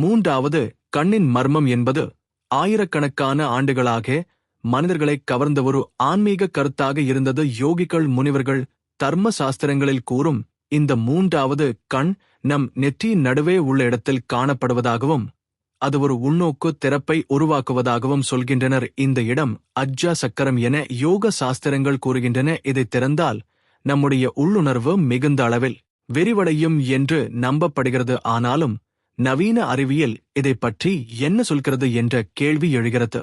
மூன்றாவது கண்ணின் மர்மம் என்பது ஆயிரக்கணக்கான ஆண்டுகளாக மனிதர்களை கவர்ந்த ஒரு ஆன்மீக கருத்தாக இருந்தது. யோகிகள் முனிவர்கள் தர்ம சாஸ்திரங்களில் கூறும் இந்த மூன்றாவது கண் நம் நெற்றியின் நடுவே உள்ள இடத்தில் காணப்படுவதாகவும் அது ஒரு உள்நோக்கு திறப்பை உருவாக்குவதாகவும் சொல்கின்றனர். இந்த இடம் அஜ்ஜா சக்கரம் என யோக சாஸ்திரங்கள் கூறுகின்றன. இதை திறந்தால் நம்முடைய உள்ளுணர்வு மிகுந்த அளவில் விரிவடையும் என்று நம்பப்படுகிறது. ஆனாலும் நவீன அறிவியல் இதை பற்றி என்ன சொல்கிறது என்ற கேள்வி எழுகிறது.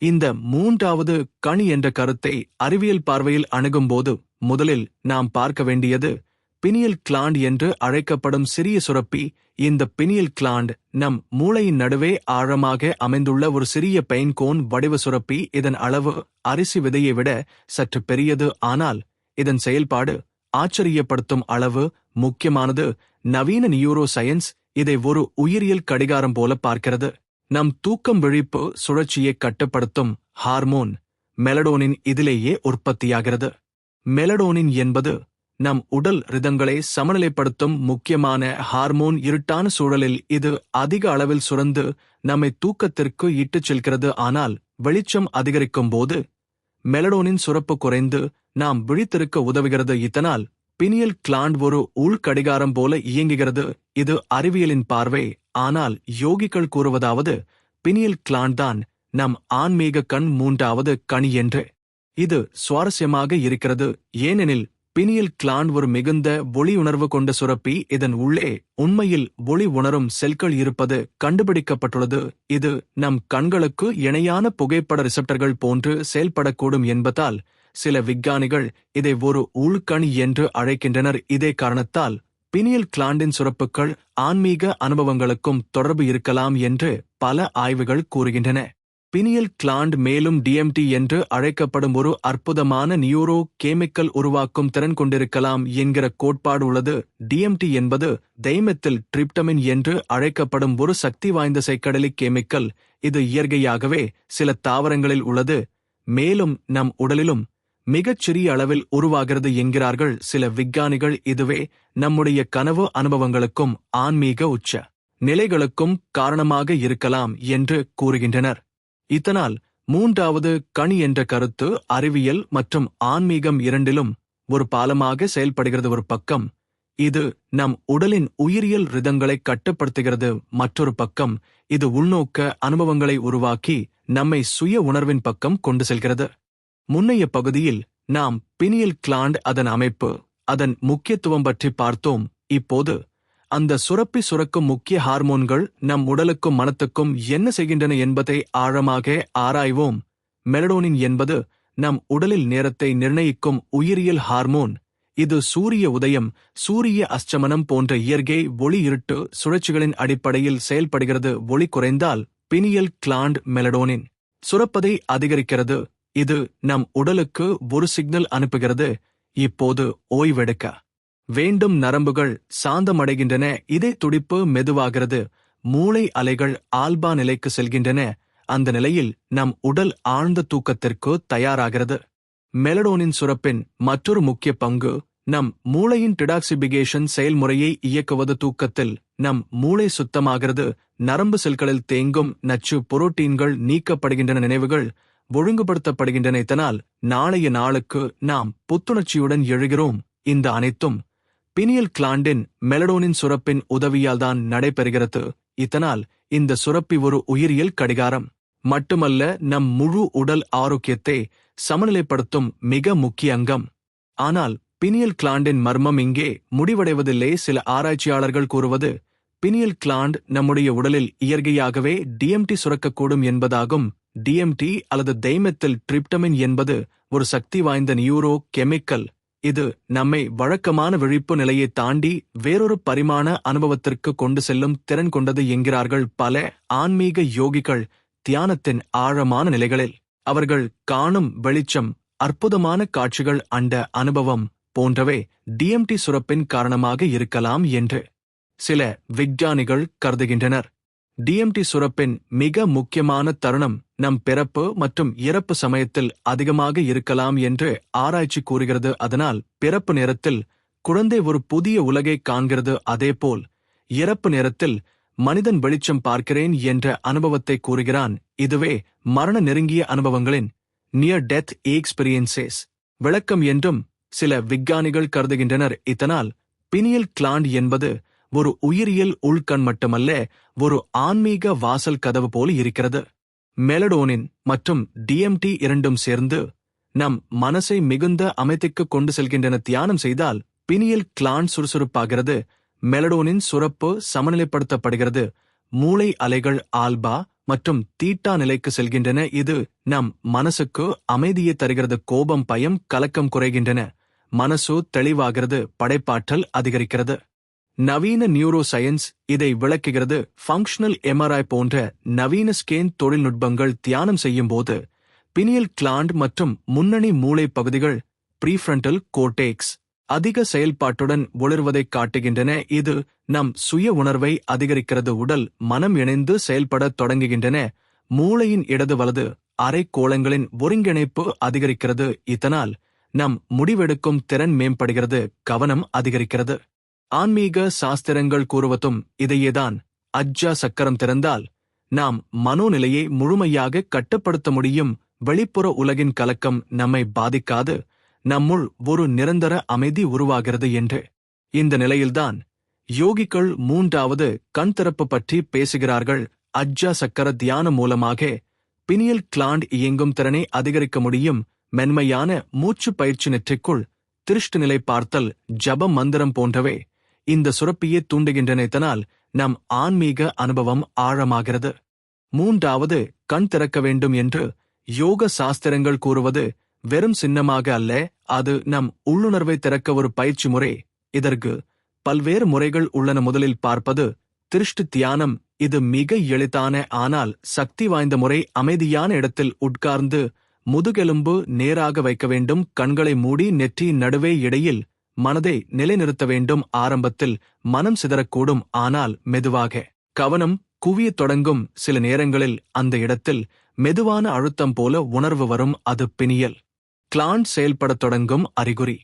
இந்த மூன்றாவது கண் என்ற கருத்தை அறிவியல் பார்வையில் அணுகும்போது முதலில் நாம் பார்க்க வேண்டியது பினியல் கிளாண்ட் என்று அழைக்கப்படும் சிறிய சுரப்பி. இந்த பினியல் கிளாண்ட் நம் மூளையின் நடுவே ஆழமாக அமைந்துள்ள ஒரு சிறிய பெயின்கோன் வடிவ சுரப்பி. இதன் அளவு அரிசி விதையை விட சற்று பெரியது. ஆனால் இதன் செயல்பாடு ஆச்சரியப்படுத்தும் அளவு முக்கியமானது. நவீன நியூரோ சயின்ஸ் இதை ஒரு உயிரியல் கடிகாரம் போல பார்க்கிறது. நம் தூக்கம் விழிப்பு சுழற்சியை கட்டுப்படுத்தும் ஹார்மோன் மெலடோனின் இதிலேயே உற்பத்தியாகிறது. மெலடோனின் என்பது நம் உடல் ரிதங்களை சமநிலைப்படுத்தும் முக்கியமான ஹார்மோன். இருட்டான சூழலில் இது அதிக அளவில் சுரந்து நம்மை தூக்கத்திற்கு இட்டுச் செல்கிறது. ஆனால் வெளிச்சம் அதிகரிக்கும் போது மெலடோனின் சுரப்பு குறைந்து நாம் விழித்திருக்க உதவுகிறது. இதனால் பினியல் கிளாண்ட் ஒரு உள்கடிகாரம் போல இயங்குகிறது. இது அறிவியலின் பார்வை. ஆனால் யோகிகள் கூறுவதாவது பினியல் கிளாண்ட் தான் நம் ஆன்மீக கண், மூன்றாவது கண் என்று. இது சுவாரஸ்யமாக இருக்கிறது. ஏனெனில் பினியல் கிளாண்ட் ஒரு மிகுந்த ஒளி உணர்வு கொண்ட சுரப்பி. இதன் உள்ளே உண்மையில் ஒளி உணரும் செல்கள் இருப்பது கண்டுபிடிக்கப்பட்டுள்ளது. இது நம் கண்களுக்கு இணையான புகைப்பட ரிசப்டர்கள் போன்று செயல்படக்கூடும் என்பதால் சில விஞ்ஞானிகள் இதை ஒரு உள்கண் என்று அழைக்கின்றனர். இதே காரணத்தால் பினியல் கிளாண்டின் சுரப்புகள் ஆன்மீக அனுபவங்களுக்கும் தொடர்பு இருக்கலாம் என்று பல ஆய்வுகள் கூறுகின்றன. பினியல் கிளாண்ட் மேலும் டிஎம்டி என்று அழைக்கப்படும் ஒரு அற்புதமான நியூரோ கெமிக்கல் உருவாக்கும் திறன் கொண்டிருக்கலாம் என்கிற கோட்பாடு உள்ளது. டிஎம்டி என்பது தைமெத்தில் டிரிப்டமின் என்று அழைக்கப்படும் ஒரு சக்தி வாய்ந்த சைக்கடலிக் கெமிக்கல். இது இயற்கையாகவே சில தாவரங்களில் உள்ளது. மேலும் நம் உடலிலும் மிகச் சிறிய அளவில் உருவாகிறது என்கிறார்கள் சில விஞ்ஞானிகள். இதுவே நம்முடைய கனவு அனுபவங்களுக்கும் ஆன்மீக உச்ச நிலைகளுக்கும் காரணமாக இருக்கலாம் என்று கூறுகின்றனர். இதனால் மூன்றாவது கண் என்ற கருத்து அறிவியல் மற்றும் ஆன்மீகம் இரண்டிலும் ஒரு பாலமாக செயல்படுகிறது. ஒரு பக்கம் இது நம் உடலின் உயிரியல் ரிதங்களை கட்டுப்படுத்துகிறது. மற்றொரு பக்கம் இது உள்நோக்க அனுபவங்களை உருவாக்கி நம்மை சுய உணர்வின் பக்கம் கொண்டு செல்கிறது. முன்னைய பகுதியில் நாம் பினியல் கிளாண்ட், அதன் அமைப்பு, அதன் முக்கியத்துவம் பற்றி பார்த்தோம். இப்போது அந்த சுரப்பி சுரக்கும் முக்கிய ஹார்மோன்கள் நம் உடலுக்கும் மனத்துக்கும் என்ன செய்கின்றன என்பதை ஆழமாக ஆராய்வோம். மெலடோனின் என்பது நம் உடலில் நேரத்தை நிர்ணயிக்கும் உயிரியல் ஹார்மோன். இது சூரிய உதயம், சூரிய அஸ்தமனம் போன்ற இயற்கை ஒளி இருட்டு சுழற்சிகளின் அடிப்படையில் செயல்படுகிறது. ஒளி குறைந்தால் பினியல் கிளாண்ட் மெலடோனின் சுரப்பதை அதிகரிக்கிறது. இது நம் உடலுக்கு ஒரு சிக்னல் அனுப்புகிறது, இப்போது ஓய்வெடுக்க வேண்டும். நரம்புகள் சாந்தமடைகின்றன, இதய துடிப்பு மெதுவாகிறது, மூளை அலைகள் ஆல்பா நிலைக்கு செல்கின்றன. அந்த நிலையில் நம் உடல் ஆழ்ந்த தூக்கத்திற்கு தயாராகிறது. மெலடோனின் சுரப்பின் மற்றொரு முக்கிய பங்கு நம் மூளையின் டிடாக்சிபிகேஷன் செயல்முறையை இயக்குவது. தூக்கத்தில் நம் மூளை சுத்தமாகிறது, நரம்பு செல்களில் தேங்கும் நச்சு புரோட்டீன்கள் நீக்கப்படுகின்றன, நினைவுகள் ஒழுங்குபடுத்தப்படுகின்றன. இதனால் நாளைய நாளுக்கு நாம் புத்துணர்ச்சியுடன் எழுகிறோம். இந்த அனைத்தும் பினியல் கிளாண்டின் மெலடோனின் சுரப்பின் உதவியால் தான் நடைபெறுகிறது. இதனால் இந்த சுரப்பி ஒரு உயிரியல் கடிகாரம் மட்டுமல்ல, நம் முழு உடல் ஆரோக்கியத்தை சமநிலைப்படுத்தும் மிக முக்கிய அங்கம். ஆனால் பினியல் கிளாண்டின் மர்மம் இங்கே முடிவடைவதில்லை. சில ஆராய்ச்சியாளர்கள் கூறுவது பினியல் கிளாண்ட் நம்முடைய உடலில் இயற்கையாகவே டிஎம்டி சுரக்கக்கூடும் என்பதாகும். டிஎம்டி அல்லது தைமெத்தில் டிரிப்டமின் என்பது ஒரு சக்தி வாய்ந்த நியூரோ கெமிக்கல். இது நம்மை வழக்கமான விழிப்பு நிலையை தாண்டி வேறொரு பரிமாண அனுபவத்திற்கு கொண்டு செல்லும் திறன் கொண்டது என்கிறார்கள் பல ஆன்மீக யோகிகள். தியானத்தின் ஆழமான நிலைகளில் அவர்கள் காணும் வெளிச்சம், அற்புதமான காட்சிகள், அண்ட அனுபவம் போன்றவை டிஎம்டி சுரப்பின் காரணமாக இருக்கலாம் என்று சில விஞ்ஞானிகள் கருதுகின்றனர். டிஎம்டி சுரப்பின் மிக முக்கியமான தருணம் நம் பிறப்பு மற்றும் இறப்பு சமயத்தில் அதிகமாக இருக்கலாம் என்று ஆராய்ச்சி கூறுகிறது. அதனால் பிறப்பு நேரத்தில் குழந்தை ஒரு புதிய உலகை காண்கிறது. அதேபோல் இறப்பு நேரத்தில் மனிதன் வெளிச்சம் பார்க்கிறேன் என்ற அனுபவத்தை கூறுகிறான். இதுவே மரண நெருங்கிய அனுபவங்களின் நியர் டெத் எக்ஸ்பீரியன்சஸ் விளக்கம் என்றும் சில விஞ்ஞானிகள் கருதுகின்றனர். இதனால் பினியல் கிளாண்ட் என்பது ஒரு உயிரியல் உள்கண் மட்டுமல்ல, ஒரு ஆன்மீக வாசல் கதவு போல இருக்கிறது. மெலடோனின் மற்றும் DMT இரண்டும் சேர்ந்து நம் மனசை மிகுந்த அமைதிக்கு கொண்டு செல்கின்றன. தியானம் செய்தால் பினியல் கிளாண்ட் சுறுசுறுப்பாகிறது, மெலடோனின் சுரப்பு சமநிலைப்படுத்தப்படுகிறது, மூளை அலைகள் ஆல்பா மற்றும் தீட்டா நிலைக்கு செல்கின்றன. இது நம் மனசுக்கு அமைதியை தருகிறது. கோபம், பயம், கலக்கம் குறைகின்றன, மனசு தெளிவாகிறது, படைப்பாற்றல் அதிகரிக்கிறது. நவீன நியூரோ சயின்ஸ் இதை விளக்குகிறது. ஃபங்க்ஷனல் MRI போன்ற நவீன ஸ்கேன் தொழில்நுட்பங்கள் தியானம் செய்யும்போது பினியல் கிளாண்ட் மற்றும் முன்னணி மூளை பகுதிகள் ப்ரீஃப்ரண்டல் கோர்டெக்ஸ் அதிக செயல்பாட்டுடன் ஒளிர்வதைக் காட்டுகின்றன. இது நம் சுய உணர்வை அதிகரிக்கிறது. உடல் மனம் இணைந்து செயல்படத் தொடங்குகின்றன. மூளையின் இடது வலது அரைக்கோளங்களின் ஒருங்கிணைப்பு அதிகரிக்கிறது. இதனால் நம் முடிவெடுக்கும் திறன் மேம்படுகிறது, கவனம் அதிகரிக்கிறது. ஆன்மீக சாஸ்திரங்கள் கூறுவதும் இதையேதான். அஜ்ஜா சக்கரம் திறந்தால் நாம் மனோநிலையை முழுமையாக கட்டுப்படுத்த முடியும். வெளிப்புற உலகின் கலக்கம் நம்மை பாதிக்காது, நம்முள் ஒரு நிரந்தர அமைதி உருவாகிறது என்று. இந்த நிலையில்தான் யோகிகள் மூன்றாவது கண் திறப்பு பற்றி பேசுகிறார்கள். அஜ்ஜா சக்கர தியானம் மூலமாக பினியல் கிளாண்ட் இயங்கும் திறனை அதிகரிக்க முடியும். மென்மையான மூச்சு பயிற்சி, நெற்றிக்குள் திருஷ்டு நிலை பார்த்தல், ஜப மந்திரம் போன்றவை இந்த சுரப்பியை தூண்டுகின்றன. இதனால் நம் ஆன்மீக அனுபவம் ஆழமாகிறது. மூன்றாவது கண் திறக்க வேண்டும் என்று யோக சாஸ்திரங்கள் கூறுவது வெறும் சின்னமாக அல்ல, அது நம் உள்ளுணர்வை திறக்க ஒரு பயிற்சி முறை. இதற்கு பல்வேறு முறைகள் உள்ளன. முதலில் பார்ப்பது திருஷ்டு தியானம். இது மிக எளிதான ஆனால் சக்தி வாய்ந்த முறை. அமைதியான இடத்தில் உட்கார்ந்து முதுகெலும்பு நேராக வைக்க வேண்டும். கண்களை மூடி நெற்றியின் நடுவே இடையில் மனதை நிலைநிறுத்த வேண்டும். ஆரம்பத்தில் மனம் சிதறக்கூடும், ஆனால் மெதுவாக கவனம் குவியத் தொடங்கும். சில நேரங்களில் அந்த இடத்தில் மெதுவான அழுத்தம் போல உணர்வு வரும். அது பினியல் கிளாண்ட் செயல்படத் தொடங்கும் அறிகுறி.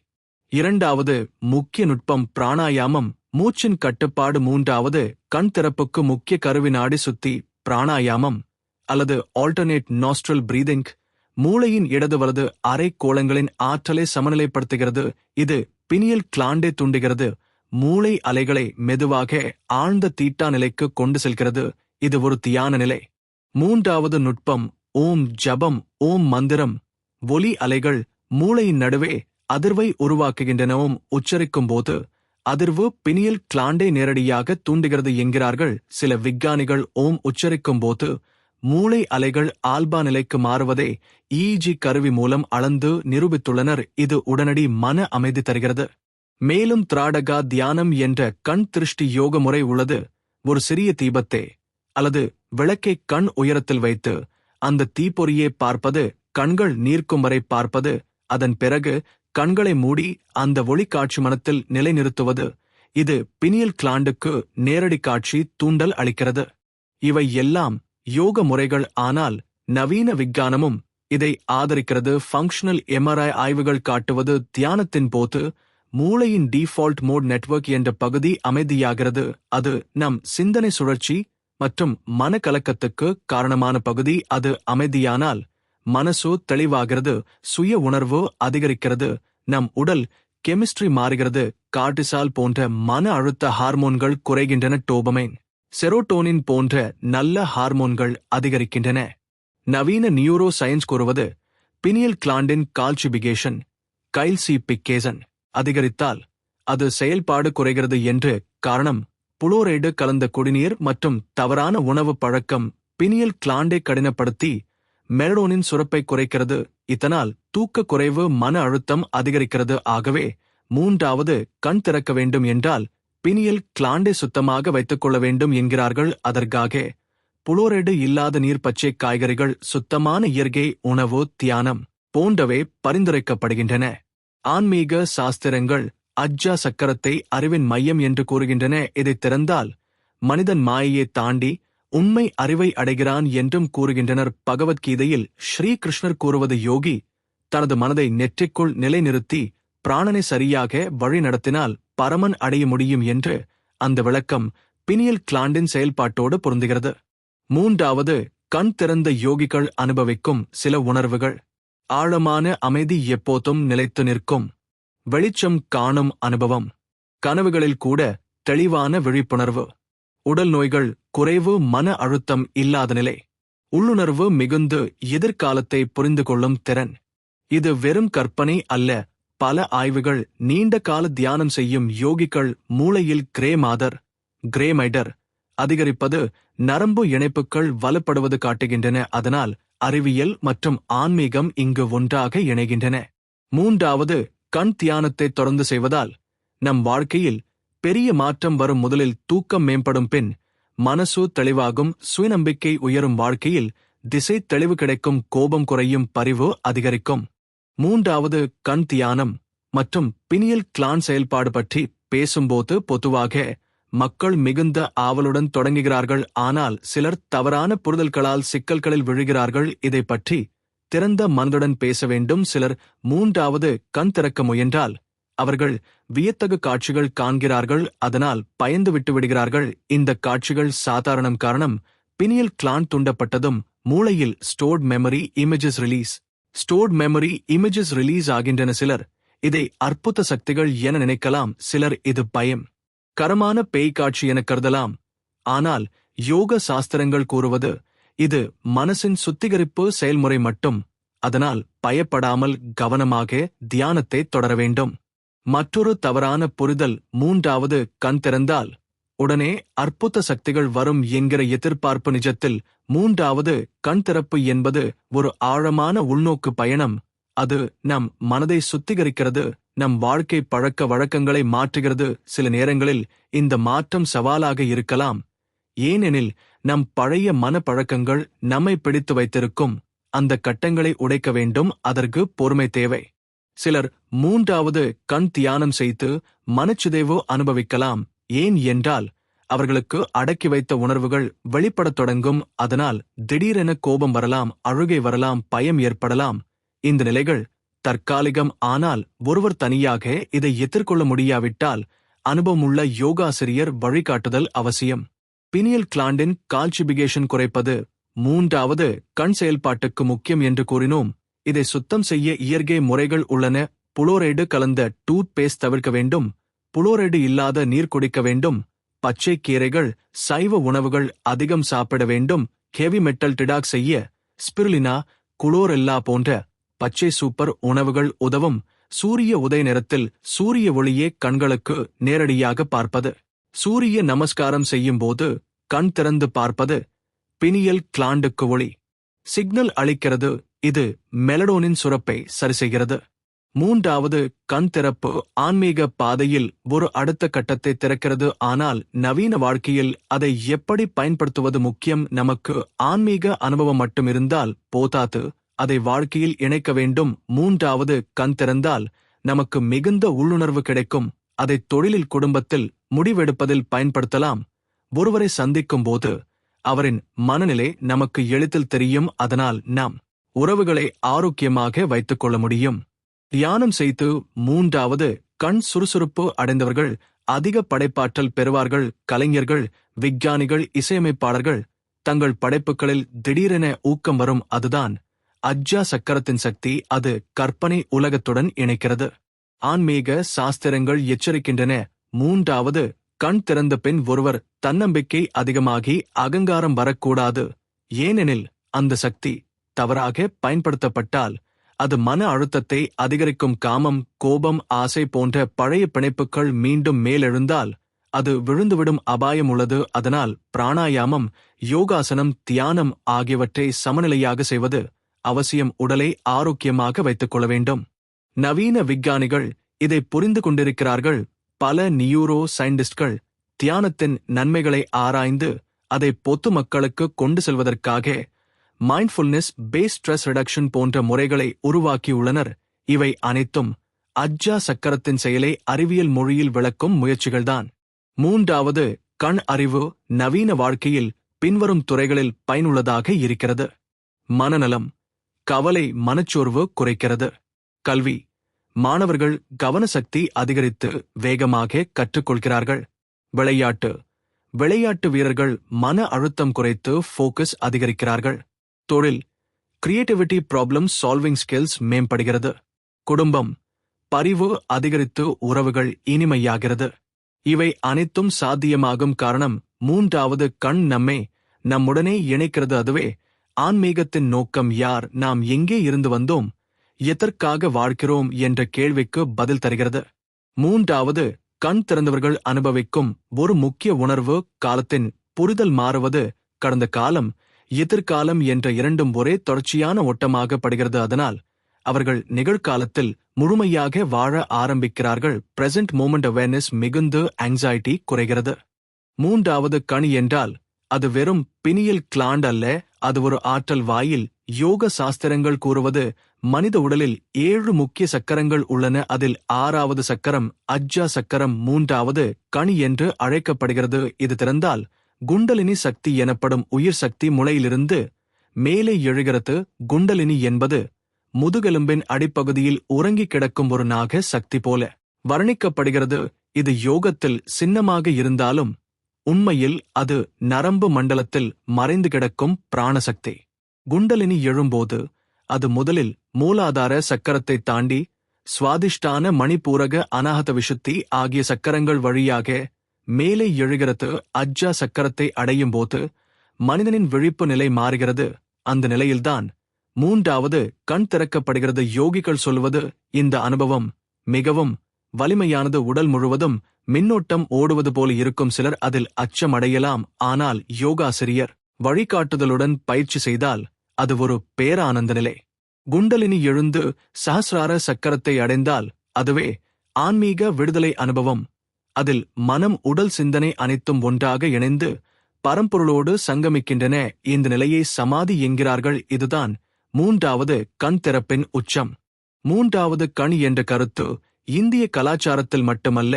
இரண்டாவது முக்கிய நுட்பம் பிராணாயாமம், மூச்சின் கட்டுப்பாடு. மூன்றாவது கண் திறப்புக்கு முக்கிய கருவி நாடி சுத்தி பிராணாயாமம் அல்லது ஆல்டர்னேட் நாஸ்ட்ரல் பிரீதிங். மூளையின் இடது வலது அரைக்கோளங்களின் ஆற்றலை சமநிலைப்படுத்துகிறது. இது பினியல் கிளாண்டை தூண்டுகிறது. மூளை அலைகளை மெதுவாக ஆழ்ந்த தீட்டா நிலைக்கு கொண்டு செல்கிறது. இது ஒரு தியான நிலை. மூன்றாவது நுட்பம் ஓம் ஜபம், ஓம் மந்திரம். ஒலி அலைகள் மூளையின் நடுவே அதிர்வை உருவாக்குகின்றன. ஓம் உச்சரிக்கும் போது அதிர்வு பினியல் கிளாண்டை நேரடியாக தூண்டுகிறது என்கிறார்கள் சில விஞ்ஞானிகள். ஓம் உச்சரிக்கும் போது மூளை அலைகள் ஆல்பா நிலைக்கு மாறுவதை EEG கருவி மூலம் அளந்து நிரூபித்துள்ளனர். இது உடனடி மன அமைதி தருகிறது. மேலும் திராடகா தியானம் என்ற கண் திருஷ்டி யோக முறை உள்ளது. ஒரு சிறிய தீபத்தை அல்லது விளக்கை கண் உயரத்தில் வைத்து அந்த தீப்பொறியை பார்ப்பது, கண்கள் நீர்க்கும் வரை பார்ப்பது, அதன் பிறகு கண்களை மூடி அந்த ஒளிக்காட்சி மனத்தில் நிலைநிறுத்துவது. இது பினியல் கிளாண்டுக்கு நேரடி காட்சி தூண்டல் அளிக்கிறது. இவை எல்லாம் யோக முறைகள், ஆனால் நவீன விஞ்ஞானமும் இதை ஆதரிக்கிறது. ஃபங்க்ஷனல் MRI ஆய்வுகள் காட்டுவது தியானத்தின் போது மூளையின் டிஃபால்ட் மோட் நெட்வொர்க் என்ற பகுதி அமைதியாகிறது. அது நம் சிந்தனை சுழற்சி மற்றும் மனக்கலக்கத்துக்கு காரணமான பகுதி. அது அமைதியானால் மனசு தெளிவாகிறது, சுய உணர்வு அதிகரிக்கிறது, நம் உடல் கெமிஸ்ட்ரி மாறுகிறது. கார்டிசால் போன்ற மன அழுத்த ஹார்மோன்கள் குறைகின்றன. டோபமைன், செரோட்டோனின் போன்ற நல்ல ஹார்மோன்கள் அதிகரிக்கின்றன. நவீன நியூரோ சயின்ஸ் கூறுவது பினியல் கிளாண்டின் கால்சிபிகேஷன், கைல்சிபிகேசன் அதிகரித்தால் அது செயல்பாடு குறைகிறது என்று. காரணம் புளோரைடு கலந்த குடிநீர் மற்றும் தவறான உணவு பழக்கம் பினியல் கிளாண்டை கடினப்படுத்தி மெலடோனின் சுரப்பை குறைக்கிறது. இதனால் தூக்க குறைவு, மன அழுத்தம் அதிகரிக்கிறது. ஆகவே மூன்றாவது கண் திறக்க வேண்டும் என்றால் பினியல் கிளாண்டை சுத்தமாக வைத்துக் கொள்ள வேண்டும் என்கிறார்கள். அதற்காக புளோரைடு இல்லாத நீர், பச்சை காய்கறிகள், சுத்தமான இயற்கை உணவு, தியானம் போன்றவை பரிந்துரைக்கப்படுகின்றன. ஆன்மீக சாஸ்திரங்கள் அஜ்ஜா சக்கரத்தை அறிவின் மையம் என்று கூறுகின்றன. இதை திறந்தால் மனிதன் மாயையை தாண்டி உண்மை அறிவை அடைகிறான் என்றும் கூறுகின்றனர். பகவத்கீதையில் ஸ்ரீ கிருஷ்ணர் கூறுவது, யோகி தனது மனதை நெற்றிக்குள் நிலைநிறுத்தி பிராணனை சரியாக வழி நடத்தினால் பரமன் அடைய முடியும் என்று. அந்த விளக்கம் பினியல் கிளாண்டின் செயல்பாட்டோடு பொருந்துகிறது. மூன்றாவது, கண் திறந்த யோகிகள் அனுபவிக்கும் சில உணர்வுகள். ஆழமான அமைதி, எப்போதும் நிலைத்து நிற்கும் வெளிச்சம் காணும் அனுபவம், கனவுகளில் கூட தெளிவான விழிப்புணர்வு, உடல் நோய்கள் குறைவு, மன அழுத்தம் இல்லாத நிலை, உள்ளுணர்வு மிகுந்து எதிர்காலத்தை புரிந்து கொள்ளும் திறன். இது வெறும் கற்பனை அல்ல. பல ஆய்வுகள் நீண்ட கால தியானம் செய்யும் யோகிகள் மூளையில் கிரே மைடர் அதிகரிப்பது, நரம்பு இணைப்புகள் வலுப்படுவது காட்டுகின்றன. அதனால் அறிவியல் மற்றும் ஆன்மீகம் இங்கு ஒன்றாக இணைகின்றன. மூன்றாவது, கண் தியானத்தை தொடர்ந்து செய்வதால் நம் வாழ்க்கையில் பெரிய மாற்றம் வரும். முதலில் தூக்கம் மேம்படும், பின் மனசு தெளிவாகும், சுயநம்பிக்கை உயரும், வாழ்க்கையில் திசை தெளிவு கிடைக்கும், கோபம் குறையும், பரிவு அதிகரிக்கும். மூன்றாவது, கண் தியானம் மற்றும் பினியல் கிளாண்ட் செயல்பாடு பற்றி பேசும்போது பொதுவாக மக்கள் மிகுந்த ஆவலுடன் தொடங்குகிறார்கள். ஆனால் சிலர் தவறான புரிதல்களால் சிக்கல்களில் விழுகிறார்கள். இதை பற்றி திறந்த மனதுடன் பேச வேண்டும். சிலர் மூன்றாவது கண் திறக்க முயன்றால் அவர்கள் வியத்தகு காட்சிகள் காண்கிறார்கள். அதனால் பயந்து விட்டுவிடுகிறார்கள். இந்த காட்சிகள் சாதாரணம். காரணம், பினியல் கிளாண்ட் தூண்டப்பட்டதும் மூளையில் ஸ்டோர்ட் மெமரி இமேஜஸ் ரிலீஸ் ஆகின்றன. சிலர் இதை அற்புத சக்திகள் என நினைக்கலாம். சிலர் இது பயம் கரமான பேய் காட்சி என கருதலாம். ஆனால் யோக சாஸ்திரங்கள் கூறுவது இது மனசின் சுத்திகரிப்பு செயல்முறை மட்டும். அதனால் பயப்படாமல் கவனமாக தியானத்தை தொடர வேண்டும். மற்றொரு தவறான புரிதல், மூன்றாவது கண் திறந்தால் உடனே அற்புத சக்திகள் வரும் என்கிற எதிர்பார்ப்பு. நிஜத்தில் மூன்றாவது கண் திறப்பு என்பது ஒரு ஆழமான உள்நோக்கு பயணம். அது நம் மனதை சுத்திகரிக்கிறது, நம் வாழ்க்கை பழக்க வழக்கங்களை மாற்றுகிறது. சில நேரங்களில் இந்த மாற்றம் சவாலாக இருக்கலாம். ஏனெனில் நம் பழைய மன பழக்கங்கள் நம்மை பிடித்து வைத்திருக்கும். அந்த கட்டங்களை உடைக்க வேண்டும். அதற்கு பொறுமை தேவை. சிலர் மூன்றாவது கண் தியானம் செய்து மனச்சிதைவு அனுபவிக்கலாம். ஏன் என்றால் அவர்களுக்கு அடக்கி வைத்த உணர்வுகள் வெளிப்படத் தொடங்கும். அதனால் திடீரென கோபம் வரலாம், அழுகை வரலாம், பயம் ஏற்படலாம். இந்த நிலைகள் தற்காலிகம். ஆனால் ஒருவர் தனியாக இதை எதிர்கொள்ள முடியாவிட்டால் அனுபவமுள்ள யோகாசிரியர் வழிகாட்டுதல் அவசியம். பினியல் கிளாண்டின் கால்சிபிகேஷன் குறைப்பது மூன்றாவது கண் செயல்பாட்டுக்கு முக்கியம் என்று கூறினோம். இதை சுத்தம் செய்ய இயற்கை முறைகள் உள்ளன. புளோரைடு கலந்த டூத் பேஸ்ட் தவிர்க்க வேண்டும். புளோரைடு இல்லாத நீர் குடிக்க வேண்டும். பச்சை கீரைகள், சைவ உணவுகள் அதிகம் சாப்பிட வேண்டும். ஹெவி மெட்டல் டிடாக்ஸ் செய்ய ஸ்பிருலினா, குளோரெல்லா போன்ற பச்சை சூப்பர் உணவுகள் உதவும். சூரிய உதய நேரத்தில் சூரிய ஒளியே கண்களுக்கு நேரடியாக பார்ப்பது, சூரிய நமஸ்காரம் செய்யும் போது கண் திறந்து பார்ப்பது பினியல் கிளாண்டுக்கு ஒளி சிக்னல் அளிக்கிறது. இது மெலடோனின் சுரப்பை சரிசெய்கிறது. மூன்றாவது கண் திறப்பு ஆன்மீக பாதையில் ஒரு அடுத்த கட்டத்தை திறக்கிறது. ஆனால் நவீன வாழ்க்கையில் அதை எப்படி பயன்படுத்துவது முக்கியம். நமக்கு ஆன்மீக அனுபவம் மட்டும் இருந்தால் போதாது, அதை வாழ்க்கையில் இணைக்க வேண்டும். மூன்றாவது கண் திறந்தால் நமக்கு மிகுந்த உள்ளுணர்வு கிடைக்கும். அதை தொழிலில், குடும்பத்தில், முடிவெடுப்பதில் பயன்படுத்தலாம். ஒருவரை சந்திக்கும் போது அவரின் மனநிலை நமக்கு எளிதில் தெரியும். அதனால் நாம் உறவுகளை ஆரோக்கியமாக வைத்துக் கொள்ள முடியும். தியானம் செய்து மூன்றாவது கண் சுறுசுறுப்பு அடைந்தவர்கள் அதிக படைப்பாற்றல் பெறுவார்கள். கலைஞர்கள், விஞ்ஞானிகள், இசையமைப்பாளர்கள் தங்கள் படைப்புகளில் திடீரென ஊக்கம் வரும். அதுதான் அஜ்ஜா சக்கரத்தின் சக்தி. அது கற்பனை உலகத்துடன் இணைக்கிறது. ஆன்மீக சாஸ்திரங்கள் எச்சரிக்கின்றன. மூன்றாவது கண் திறந்த பின் ஒருவர் தன்னம்பிக்கை அதிகமாகி அகங்காரம் வரக்கூடாது. ஏனெனில் அந்த சக்தி தவறாக பயன்படுத்தப்பட்டால் அது மன அழுத்தத்தை அதிகரிக்கும். காமம், கோபம், ஆசை போன்ற பழைய பிணைப்புகள் மீண்டும் மேலெழுந்தால் அது விழுந்துவிடும் அபாயம் உள்ளது. அதனால் பிராணாயாமம், யோகாசனம், தியானம் ஆகியவற்றை சமநிலையாக செய்வது அவசியம். உடலை ஆரோக்கியமாக வைத்துக் கொள்ள வேண்டும். நவீன விஞ்ஞானிகள் இதை புரிந்து கொண்டிருக்கிறார்கள். பல நியூரோ சயின்டிஸ்ட்கள் தியானத்தின் நன்மைகளை ஆராய்ந்து அதை பொது மக்களுக்கு கொண்டு செல்வதற்காக மைண்ட்ஃபுல்னஸ் பேஸ்ட் ஸ்ட்ரெஸ் ரிடக்ஷன் போன்ற முறைகளை உருவாக்கியுள்ளனர். இவை அனைத்தும் அஜ்ஜா சக்கரத்தின் செயலை அறிவியல் மொழியில் விளக்கும் முயற்சிகள்தான். மூன்றாவது கண் அறிவு நவீன வாழ்க்கையில் பின்வரும் துறைகளில் பயனுள்ளதாக இருக்கிறது. மனநலம், கவலை, மனச்சோர்வு குறைக்கிறது. கல்வி, மாணவர்கள் கவனசக்தி அதிகரித்து வேகமாக கற்றுக்கொள்கிறார்கள். விளையாட்டு, விளையாட்டு வீரர்கள் மன அழுத்தம் குறைத்து ஃபோக்கஸ் அதிகரிக்கிறார்கள். தொழில் கிரியேட்டிவிட்டி ப்ராப்ளம் சால்விங் ஸ்கில்ஸ் மேம்படுகிறது. குடும்பம் பரிவு அதிகரித்து உறவுகள் இனிமையாகிறது. இவை அனைத்தும் சாத்தியமாகும் காரணம் மூன்றாவது கண் நம்முடனே இணைக்கிறது. அதுவே ஆன்மீகத்தின் நோக்கம். யார் நாம், எங்கே இருந்து வந்தோம், எதற்காக வாழ்கிறோம் என்ற கேள்விக்கு பதில் தருகிறது. மூன்றாவது கண் திறந்தவர்கள் அனுபவிக்கும் ஒரு முக்கிய உணர்வு காலத்தின் புரிதல் மாறுவது. கடந்த காலம் எதிர்காலம் என்ற இரண்டும் ஒரே தொடர்ச்சியான ஓட்டமாக படுகிறது. அதனால் அவர்கள் நிகழ்காலத்தில் முழுமையாக வாழ ஆரம்பிக்கிறார்கள். பிரசன்ட் மோமெண்ட் அவேர்னஸ் மிகுந்து ஆங்ஸைட்டி குறைகிறது. மூன்றாவது கண் என்றால் அது வெறும் பினியல் கிளாண்ட் அல்ல, அது ஒரு ஆற்றல் வாயில். யோக சாஸ்திரங்கள் கூறுவது மனித உடலில் 7 முக்கிய சக்கரங்கள் உள்ளன. அதில் 6வது சக்கரம் அஜ்ஜா சக்கரம் மூன்றாவது கண் என்று அழைக்கப்படுகிறது. இது திறந்தால் குண்டலினி சக்தி எனப்படும் உயிர் சக்தி முளையிலிருந்து மேலே எழுகிறது. குண்டலினி என்பது முதுகெலும்பின் அடிப்பகுதியில் உறங்கி கிடக்கும் ஒரு நாக சக்தி போல வர்ணிக்கப்படுகிறது. இது யோகத்தில் சின்னமாக இருந்தாலும் உண்மையில் அது நரம்பு மண்டலத்தில் மறைந்து கிடக்கும் பிராணசக்தி. குண்டலினி எழும்போது அது முதலில் மூலாதார சக்கரத்தை தாண்டி சுவாதிஷ்டான மணிப்பூரக அநாகத விசுத்தி ஆகிய சக்கரங்கள் வழியாக மேலே எழுகிறது. அஜ்ஜா சக்கரத்தை அடையும் போது மனிதனின் விழிப்பு நிலை மாறுகிறது. அந்த நிலையில்தான் மூன்றாவது கண் திறக்கப்படுகிறது. யோகிகள் சொல்வது இந்த அனுபவம் மிகவும் வலிமையானது. உடல் முழுவதும் மின்னோட்டம் ஓடுவது போல இருக்கும். சிலர் அதில் அச்சமடையலாம். ஆனால் யோகாசிரியர் வழிகாட்டுதலுடன் பயிற்சி செய்தால் அது ஒரு பேரானந்த நிலை. குண்டலினி எழுந்து சஹஸ்ரார சக்கரத்தை அடைந்தால் அதுவே ஆன்மீக விடுதலை அனுபவம். அதில் மனம் உடல் சிந்தனை அனைத்தும் ஒன்றாக இணைந்து பரம்பொருளோடு சங்கமிக்கின்றன. இந்த நிலையை சமாதி என்கிறார்கள். இதுதான் மூன்றாவது கண் திறப்பின் உச்சம். மூன்றாவது கண் என்ற கருத்து இந்திய கலாச்சாரத்தில் மட்டுமல்ல,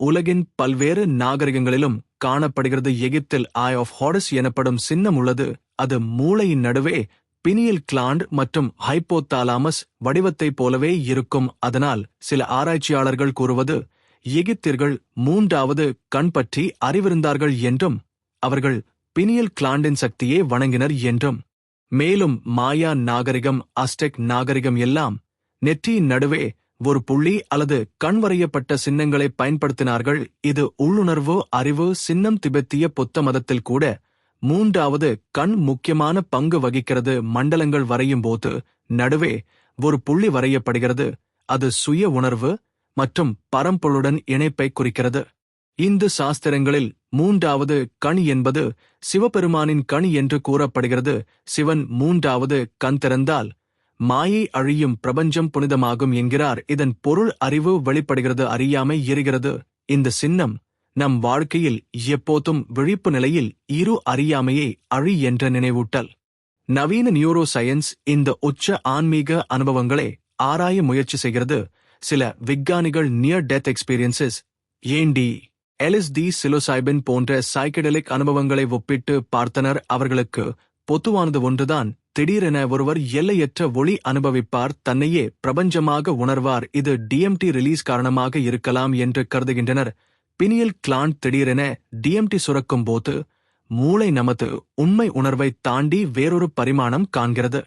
உலகின் பல்வேறு நாகரிகங்களிலும் காணப்படுகிறது. எகிப்தில் ஐ ஆஃப் ஹார்ஸ் எனப்படும் சின்னம் உள்ளது. அது மூளையின் நடுவே பினியல் கிளாண்ட் மற்றும் ஹைப்போதாலாமஸ் வடிவத்தைப் போலவே இருக்கும். அதனால் சில ஆராய்ச்சியாளர்கள் கூறுவது எகிப்தியர்கள் மூன்றாவது கண் பற்றி அறிவிருந்தார்கள் என்றும் அவர்கள் பினியல் கிளாண்டின் சக்தியே வணங்கினர் என்றும். மேலும் மாயா நாகரிகம், அஸ்டெக் நாகரிகம் எல்லாம் நெற்றியின் நடுவே ஒரு புள்ளி அல்லது கண் வரையப்பட்ட சின்னங்களை பயன்படுத்தினார்கள். இது உள்ளுணர்வு அறிவு சின்னம். திபெத்திய புத்த மதத்தில் கூட மூன்றாவது கண் முக்கியமான பங்கு வகிக்கிறது. மண்டலங்கள் வரையும் போது நடுவே ஒரு புள்ளி வரையப்படுகிறது. அது சுய உணர்வு மற்றும் பரம்பொருளுடன் இணைப்பை குறிக்கிறது. இந்து சாஸ்திரங்களில் மூன்றாவது கண் என்பது சிவபெருமானின் கண் என்று கூறப்படுகிறது. சிவன் மூன்றாவது கண் திறந்தால் மாயை அழியும், பிரபஞ்சம் புனிதமாகும் என்கிறார். இதன் பொருள் அறிவு வெளிப்படுகிறது, அறியாமை எரிகிறது. இந்த சின்னம் நம் வாழ்க்கையில் எப்போதும் விழிப்பு நிலையில் இரு அறியாமையை அழி என்ற நினைவூட்டல். நவீன நியூரோ சயின்ஸ் இந்த உச்ச ஆன்மீக அனுபவங்களை ஆராய முயற்சி செய்கிறது. சில விஞ்ஞானிகள் நியர் டெத் எக்ஸ்பீரியன்சஸ், ஏன்டி எல்எஸ்டி, சிலோசைபின் போன்ற சைக்கடெலிக் அனுபவங்களை ஒப்பிட்டு பார்த்தனர். அவர்களுக்கு பொதுவானது ஒன்றுதான். திடீரென ஒருவர் எல்லையற்ற ஒளி அனுபவிப்பார், தன்னையே பிரபஞ்சமாக உணர்வார். இது டிஎம்டி ரிலீஸ் காரணமாக இருக்கலாம் என்று கருதுகின்றனர். பினியல் கிளாண்ட் திடீரென டிஎம்டி சுரக்கும் போது மூளை நமது உண்மை உணர்வை தாண்டி வேறொரு பரிமாணம் காண்கிறது.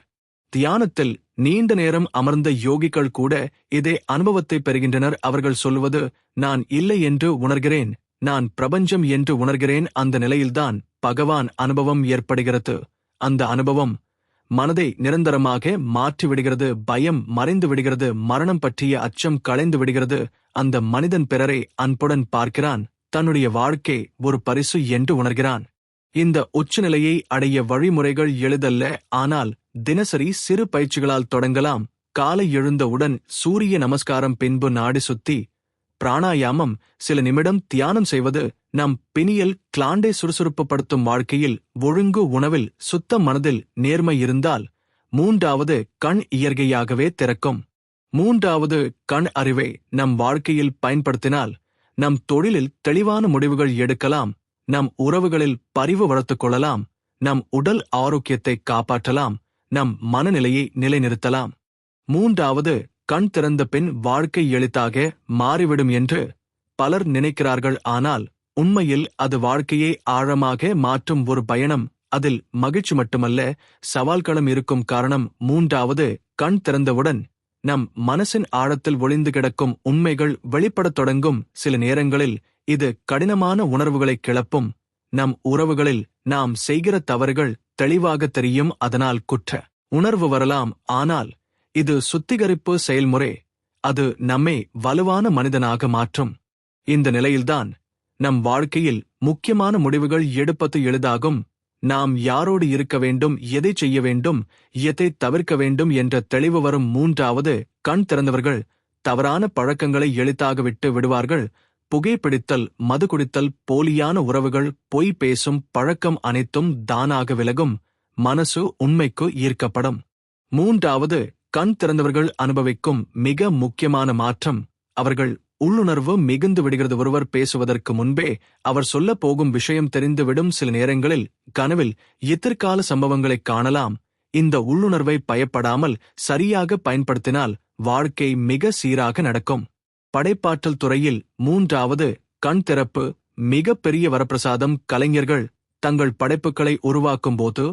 தியானத்தில் நீண்ட நேரம் அமர்ந்த யோகிகள் கூட இதே அனுபவத்தை பெறுகின்றனர். அவர்கள் சொல்வது, நான் இல்லை என்று உணர்கிறேன், நான் பிரபஞ்சம் என்று உணர்கிறேன். அந்த நிலையில்தான் பகவான் அனுபவம் ஏற்படுகிறது. அந்த அனுபவம் மனதை நிரந்தரமாக மாற்றிவிடுகிறது. பயம் மறைந்து விடுகிறது. மரணம் பற்றிய அச்சம் களைந்து விடுகிறது. அந்த மனிதன் பிறரை அன்புடன் பார்க்கிறான். தன்னுடைய வாழ்க்கை ஒரு பரிசு என்று உணர்கிறான். இந்த உச்சநிலையை அடைய வழிமுறைகள் எளிதல்ல, ஆனால் தினசரி சிறு பயிற்சிகளால் தொடங்கலாம். காலை எழுந்தவுடன் சூரிய நமஸ்காரம், பின்பு நாடி சுத்தி பிராணாயாமம், சில நிமிடம் தியானம் செய்வது நம் பினியல் கிளாண்டை சுறுசுறுப்புப்படுத்தும். வாழ்க்கையில் ஒழுங்கு, உணவில் சுத்த, மனதில் நேர்மை இருந்தால் மூன்றாவது கண் இயற்கையாகவே திறக்கும். மூன்றாவது கண் அறிவை நம் வாழ்க்கையில் பயன்படுத்தினால் நம் தொழிலில் தெளிவான முடிவுகள் எடுக்கலாம், நம் உறவுகளில் பரிவு வளர்த்துக் கொள்ளலாம், நம் உடல் ஆரோக்கியத்தை காப்பாற்றலாம், நம் மனநிலையை நிலைநிறுத்தலாம். மூன்றாவது கண் திறந்த பின் வாழ்க்கை எளிதாக மாறிவிடும் என்று பலர் நினைக்கிறார்கள். ஆனால் உண்மையில் அது வாழ்க்கையை ஆழமாக மாற்றும் ஒரு பயணம். அதில் மகிழ்ச்சி மட்டுமல்ல, சவால்களும் இருக்கும். காரணம், மூன்றாவது கண் திறந்தவுடன் நம் மனசின் ஆழத்தில் ஒளிந்து கிடக்கும் உண்மைகள் வெளிப்படத் தொடங்கும். சில நேரங்களில் இது கடினமான உணர்வுகளை கிளப்பும். நம் உறவுகளில் நாம் செய்கிற தவறுகள் தெளிவாக தெரியும். அதனால் குற்ற உணர்வு வரலாம். ஆனால் இது சுத்திகரிப்பு செயல்முறை. அது நம்மை வலுவான மனிதனாக மாற்றும். இந்த நிலையில்தான் நம் வாழ்க்கையில் முக்கியமான முடிவுகள் எடுப்பது எளிதாகும். நாம் யாரோடு இருக்க வேண்டும், எதை செய்ய வேண்டும், எதை தவிர்க்க வேண்டும் என்ற தெளிவு வரும். மூன்றாவது கண் திறந்தவர்கள் தவறான பழக்கங்களை எளிதாக விட்டு விடுவார்கள். புகைப்பிடித்தல், மது குடித்தல், போலியான உறவுகள், பொய் பேசும் பழக்கம் அனைத்தும் தானாக விலகும். மனசு உண்மைக்கு ஈர்க்கப்படும். மூன்றாவது கண் திறந்தவர்கள் அனுபவிக்கும் மிக முக்கியமான மாற்றம், அவர்கள் உள்ளுணர்வு மிகுந்து விடுகிறது. ஒருவர் பேசுவதற்கு முன்பே அவர் சொல்லப் போகும் விஷயம் தெரிந்துவிடும். சில நேரங்களில் கனவில் எதிர்கால சம்பவங்களைக் காணலாம். இந்த உள்ளுணர்வை பயப்படாமல் சரியாக பயன்படுத்தினால் வாழ்க்கை மிக சீராக நடக்கும். படைப்பாற்றல் துறையில் மூன்றாவது கண் திறப்பு மிக பெரிய வரப்பிரசாதம். கலைஞர்கள் தங்கள் படைப்புகளை உருவாக்கும் போது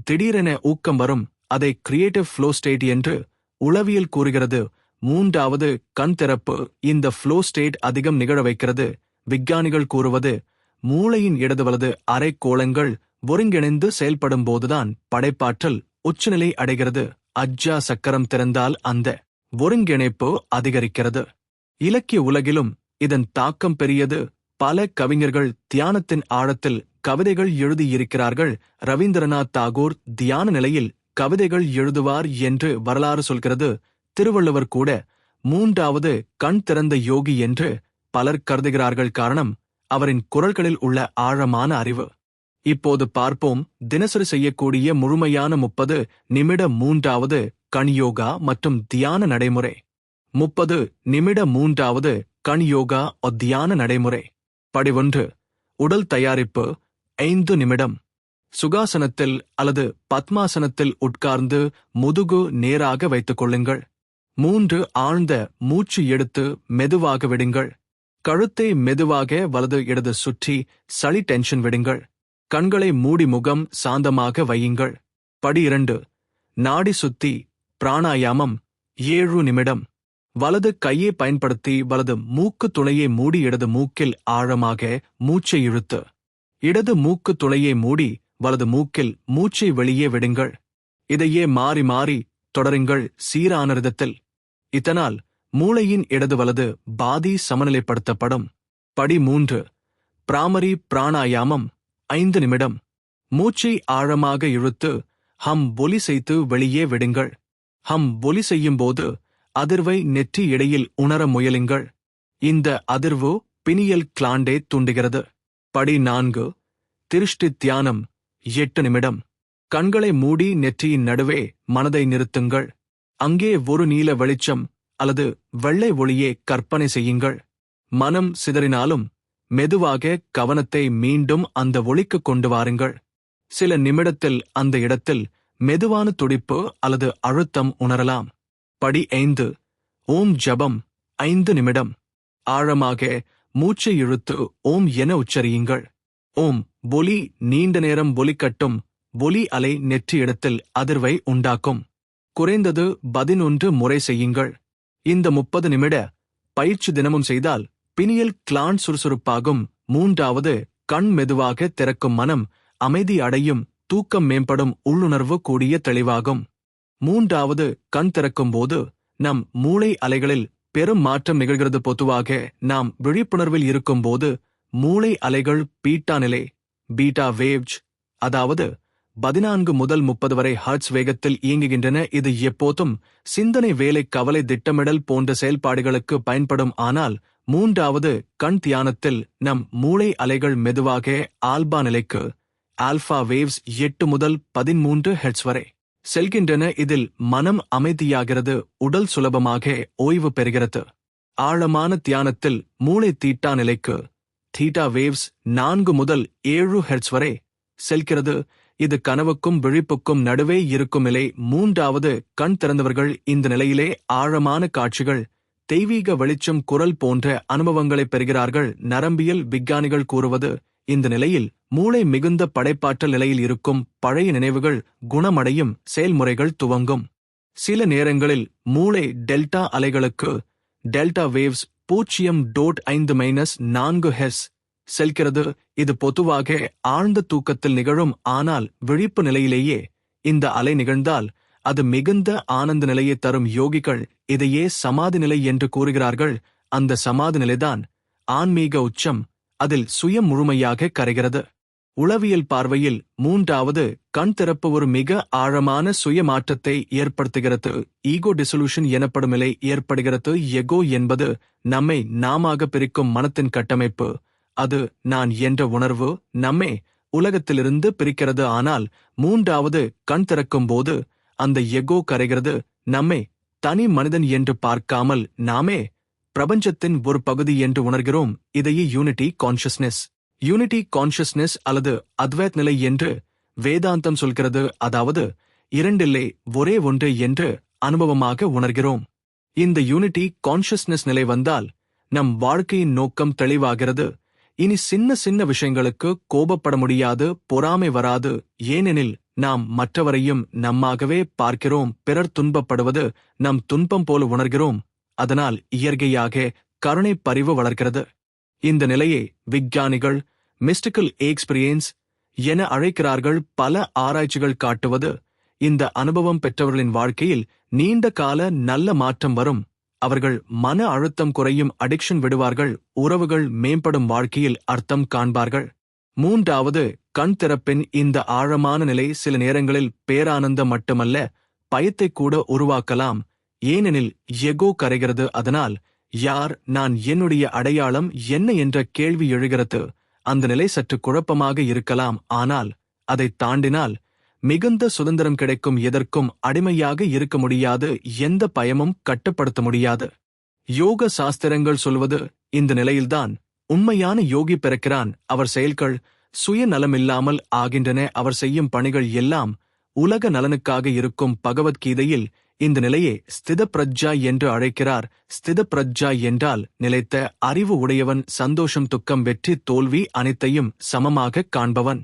திடீரென ஊக்கம் வரும். அதை கிரியேட்டிவ் ஃப்ளோ ஸ்டேட் என்று உளவியல் கூறுகிறது. மூன்றாவது கண் திறப்பு இந்த ஃப்ளோ ஸ்டேட் அதிகம் நிகழ வைக்கிறது. விஞ்ஞானிகள் கூறுவது, மூளையின் இடது வலது அரைக்கோளங்கள் ஒருங்கிணைந்து செயல்படும் போதுதான் படைப்பாற்றல் உச்சநிலை அடைகிறது. அஜ்ஜா சக்கரம் திறந்தால் அந்த ஒருங்கிணைப்பு அதிகரிக்கிறது. இலக்கிய உலகிலும் இதன் தாக்கம் பெரியது. பல கவிஞர்கள் தியானத்தின் ஆழத்தில் கவிதைகள் எழுதியிருக்கிறார்கள். ரவீந்திரநாத் தாகூர் தியான நிலையில் கவிதைகள் எழுதுவார் என்று வரலாறு சொல்கிறது. திருவள்ளுவர் கூட மூன்றாவது கண் திறந்த யோகி என்று பலர் கருதுகிறார்கள். காரணம், அவரின் குரல்களில் உள்ள ஆழமான அறிவு. இப்போது பார்ப்போம் தினசரி செய்யக்கூடிய முழுமையான 30 நிமிட மூன்றாவது கண் யோகா மற்றும் தியான நடைமுறை. 30 நிமிட மூன்றாவது கண் யோகா தியான நடைமுறை. படி 1, உடல் தயாரிப்பு. 5 நிமிடம் சுகாசனத்தில் அல்லது பத்மாசனத்தில் உட்கார்ந்து முதுகு நேராக வைத்துக் கொள்ளுங்கள். 3 ஆழ்ந்த மூச்சு எடுத்து மெதுவாக விடுங்கள். கழுத்தை மெதுவாக வலது இடது சுற்றி சளி டென்ஷன் விடுங்கள். கண்களை மூடி முகம் சாந்தமாக வையுங்கள். படி 2, நாடி சுத்தி பிராணாயாமம். 7 நிமிடம் வலது கையை பயன்படுத்தி வலது மூக்கு துளையை மூடி இடது மூக்கில் ஆழமாக மூச்சை இழுத்து இடது மூக்கு துளையை மூடி வலது மூக்கில் மூச்சை வெளியே விடுங்கள். இதையே மாறி மாறி தொடருங்கள் சீரான விதத்தில். இதனால் மூளையின் இடது வலது பாதி சமநிலைப்படுத்தப்படும். படி 3, பிராமரி பிராணாயாமம். 5 நிமிடம் மூச்சை ஆழமாக இழுத்து ஹம் ஒலி செய்து வெளியே விடுங்கள். ஹம் ஒலி செய்யும்போது அதிர்வை நெற்றி இடையில் உணர முயலுங்கள். இந்த அதிர்வு பினியல் கிளாண்டை தூண்டுகிறது. படி 4, திருஷ்டி தியானம். 8 நிமிடம் கண்களை மூடி நெற்றியின் நடுவே மனதை நிறுத்துங்கள். அங்கே ஒரு நீல வெளிச்சம் அல்லது வெள்ளை ஒளியை கற்பனை செய்யுங்கள். மனம் சிதறினாலும் மெதுவாக கவனத்தை மீண்டும் அந்த ஒளிக்கு கொண்டு வாருங்கள். சில நிமிடத்தில் அந்த இடத்தில் மெதுவான துடிப்பு அல்லது அழுத்தம் உணரலாம். படி 5, ஓம் ஜபம். 5 நிமிடம் ஆழமாக மூச்சை இழுத்து ஓம் என உச்சரியுங்கள். ஓம் ஒலி நீண்ட நேரம் ஒலிக்கட்டும். ஒலி அலை நெற்றி இடத்தில் அதிர்வை உண்டாக்கும். குறைந்தது 11 முறை செய்யுங்கள். இந்த 30 நிமிட பயிற்சி தினமும் செய்தால் பினியல் கிளாண்ட் சுறுசுறுப்பாகும். 3வது கண் மெதுவாக திறக்கும். மனம் அமைதி அடையும். தூக்கம் மேம்படும். உள்ளுணர்வு கூடிய தெளிவாகும். 3வது கண் திறக்கும் போது நம் மூளை அலைகளில் பெரும் மாற்றம் நிகழ்கிறது. பொதுவாக நாம் விழிப்புணர்வில் இருக்கும்போது மூளை அலைகள் பீட்டா நிலை பீட்டா வேவ்ஸ், அதாவது 14 முதல் 30 வரை ஹர்ட்ஸ் வேகத்தில் இயங்குகின்றன. இது எப்போதும் சிந்தனை, வேலை, கவலை, திட்டமிடல் போன்ற செயல்பாடுகளுக்கு பயன்படும். ஆனால் 3வது கண் தியானத்தில் நம் மூளை அலைகள் மெதுவாக ஆல்பா நிலைக்கு ஆல்பா வேவ்ஸ் 8 முதல் 13 ஹெர்ட்ஸ் வரை செல்கின்றன. இதில் மனம் அமைதியாகிறது. உடல் சுலபமாக ஓய்வு பெறுகிறது. ஆழமான தியானத்தில் மூளை தீட்டா நிலைக்கு தீட்டா வேவ்ஸ் 4 முதல் 7 ஹெர்ட்ஸ் வரை செல்கிறது. இது கனவுக்கும் விழிப்புக்கும் நடுவே இருக்கும் நிலை. 3வது கண் திறந்தவர்கள் இந்த நிலையிலே ஆழமான காட்சிகள், தெய்வீக வெளிச்சம் குரல் போன்ற அனுபவங்களை பெறுகிறார்கள். நரம்பியல் விஞ்ஞானிகள் கூறுவது, இந்த நிலையில் மூளை மிகுந்த படைப்பாற்றல் நிலையில் இருக்கும். பழைய நினைவுகள் குணமடையும், செயல்முறைகள் துவங்கும். சில நேரங்களில் மூளை டெல்டா அலைகளுக்கு டெல்டா வேவ்ஸ் 0.5-4 ஹெர்ட்ஸ் செல்கிறது. இது பொதுவாக ஆழ்ந்த தூக்கத்தில் நிகழும். ஆனால் விழிப்பு நிலையிலேயே இந்த அலை நிகழ்ந்தால் அது மிகுந்த ஆனந்த நிலையை தரும். யோகிகள் இதையே சமாதி நிலை என்று கூறுகிறார்கள். அந்த சமாதி நிலைதான் ஆன்மீக உச்சம். அதில் சுயம் முழுமையாக கரைகிறது. உளவியல் பார்வையில் மூன்றாவது கண் திறப்பு ஒரு மிக ஆழமான சுய மாற்றத்தை ஏற்படுத்துகிறது. ஈகோ டிசொல்யூஷன் எனப்படும் நிலை ஏற்படுகிறது. எகோ என்பது நம்மை நாமாக பிரிக்கும் மனத்தின் கட்டமைப்பு. அது நான் என்ற உணர்வு நம்மை உலகத்திலிருந்து பிரிக்கிறது. ஆனால் மூன்றாவது கண் திறக்கும் போது அந்த எகோ கரைகிறது. நம்மை தனி மனிதன் என்று பார்க்காமல் நாமே பிரபஞ்சத்தின் ஒரு பகுதி என்று உணர்கிறோம். இதையே யூனிட்டி கான்ஷியஸ்னஸ் அல்லது அத்வைத் நிலை என்று வேதாந்தம் சொல்கிறது. அதாவது இரண்டில்லை, ஒரே ஒன்று என்று அனுபவமாக உணர்கிறோம். இந்த யூனிட்டி கான்ஷியஸ்னஸ் நிலை வந்தால் நம் வாழ்க்கையின் நோக்கம் தெளிவாகிறது. இனி சின்ன சின்ன விஷயங்களுக்கு கோபப்பட முடியாது, பொறாமை வராது. ஏனெனில் நாம் மற்றவரையும் நம்மாகவே பார்க்கிறோம். பிறர் துன்பப்படுவது நம் துன்பம் போல உணர்கிறோம். அதனால் இயற்கையாக கருணை பரிவு வளர்க்கிறது. இந்த நிலையை விஞ்ஞானிகள் மிஸ்டிக்கல் எக்ஸ்பீரியன்ஸ் என அழைக்கிறார்கள். பல ஆராய்ச்சிகள் காட்டுவது, இந்த அனுபவம் பெற்றவர்களின் வாழ்க்கையில் நீண்ட கால நல்ல மாற்றம் வரும். அவர்கள் மன அழுத்தம் குறையும், அடிக்ஷன் விடுவார்கள், உறவுகள் மேம்படும், வாழ்க்கையில் அர்த்தம் காண்பார்கள். மூன்றாவது கண் திறப்பின் இந்த ஆழமான நிலை சில நேரங்களில் பேரானந்தம் மட்டுமல்ல, பயத்தை கூட உருவாக்கலாம். ஏனெனில் எகோ கரைகிறது. அதனால் யார் நான், என்னுடைய அடையாளம் என்ன என்ற கேள்வி எழுகிறது. அந்த நிலை சற்று குழப்பமாக இருக்கலாம். ஆனால் அதை தாண்டினால் மிகுந்த சுதந்திரம் கிடைக்கும். எதற்கும் அடிமையாக இருக்க முடியாது, எந்த பயமும் கட்டுப்படுத்த முடியாது. யோக சாஸ்திரங்கள் சொல்வது, இந்த நிலையில்தான் உண்மையான யோகி பிறக்கிறான். அவர் செயல்கள் சுயநலமில்லாமல் ஆகின்றன. அவர் செய்யும் பணிகள் எல்லாம் உலக நலனுக்காக இருக்கும். பகவத்கீதையில் இந்த நிலையை ஸ்தித பிரஜ்ஜா என்று அழைக்கிறார். ஸ்தித பிரஜ்ஜா என்றால் நிலைத்த அறிவு உடையவன், சந்தோஷம் துக்கம் வெற்றி தோல்வி அனைத்தையும் சமமாக காண்பவன்.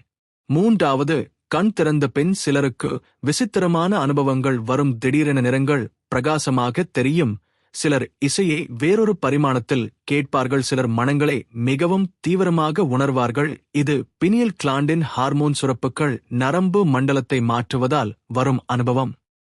மூன்றாவது கண் திறந்த பின் சிலருக்கு விசித்திரமான அனுபவங்கள் வரும். திடீரென நிறங்கள் பிரகாசமாக தெரியும். சிலர் இசையை வேறொரு பரிமாணத்தில் கேட்பார்கள். சிலர் மனங்களை மிகவும் தீவிரமாக உணர்வார்கள். இது பினியல் கிளாண்டின் ஹார்மோன் சுரப்புகள் நரம்பு மண்டலத்தை மாற்றுவதால் வரும் அனுபவம்.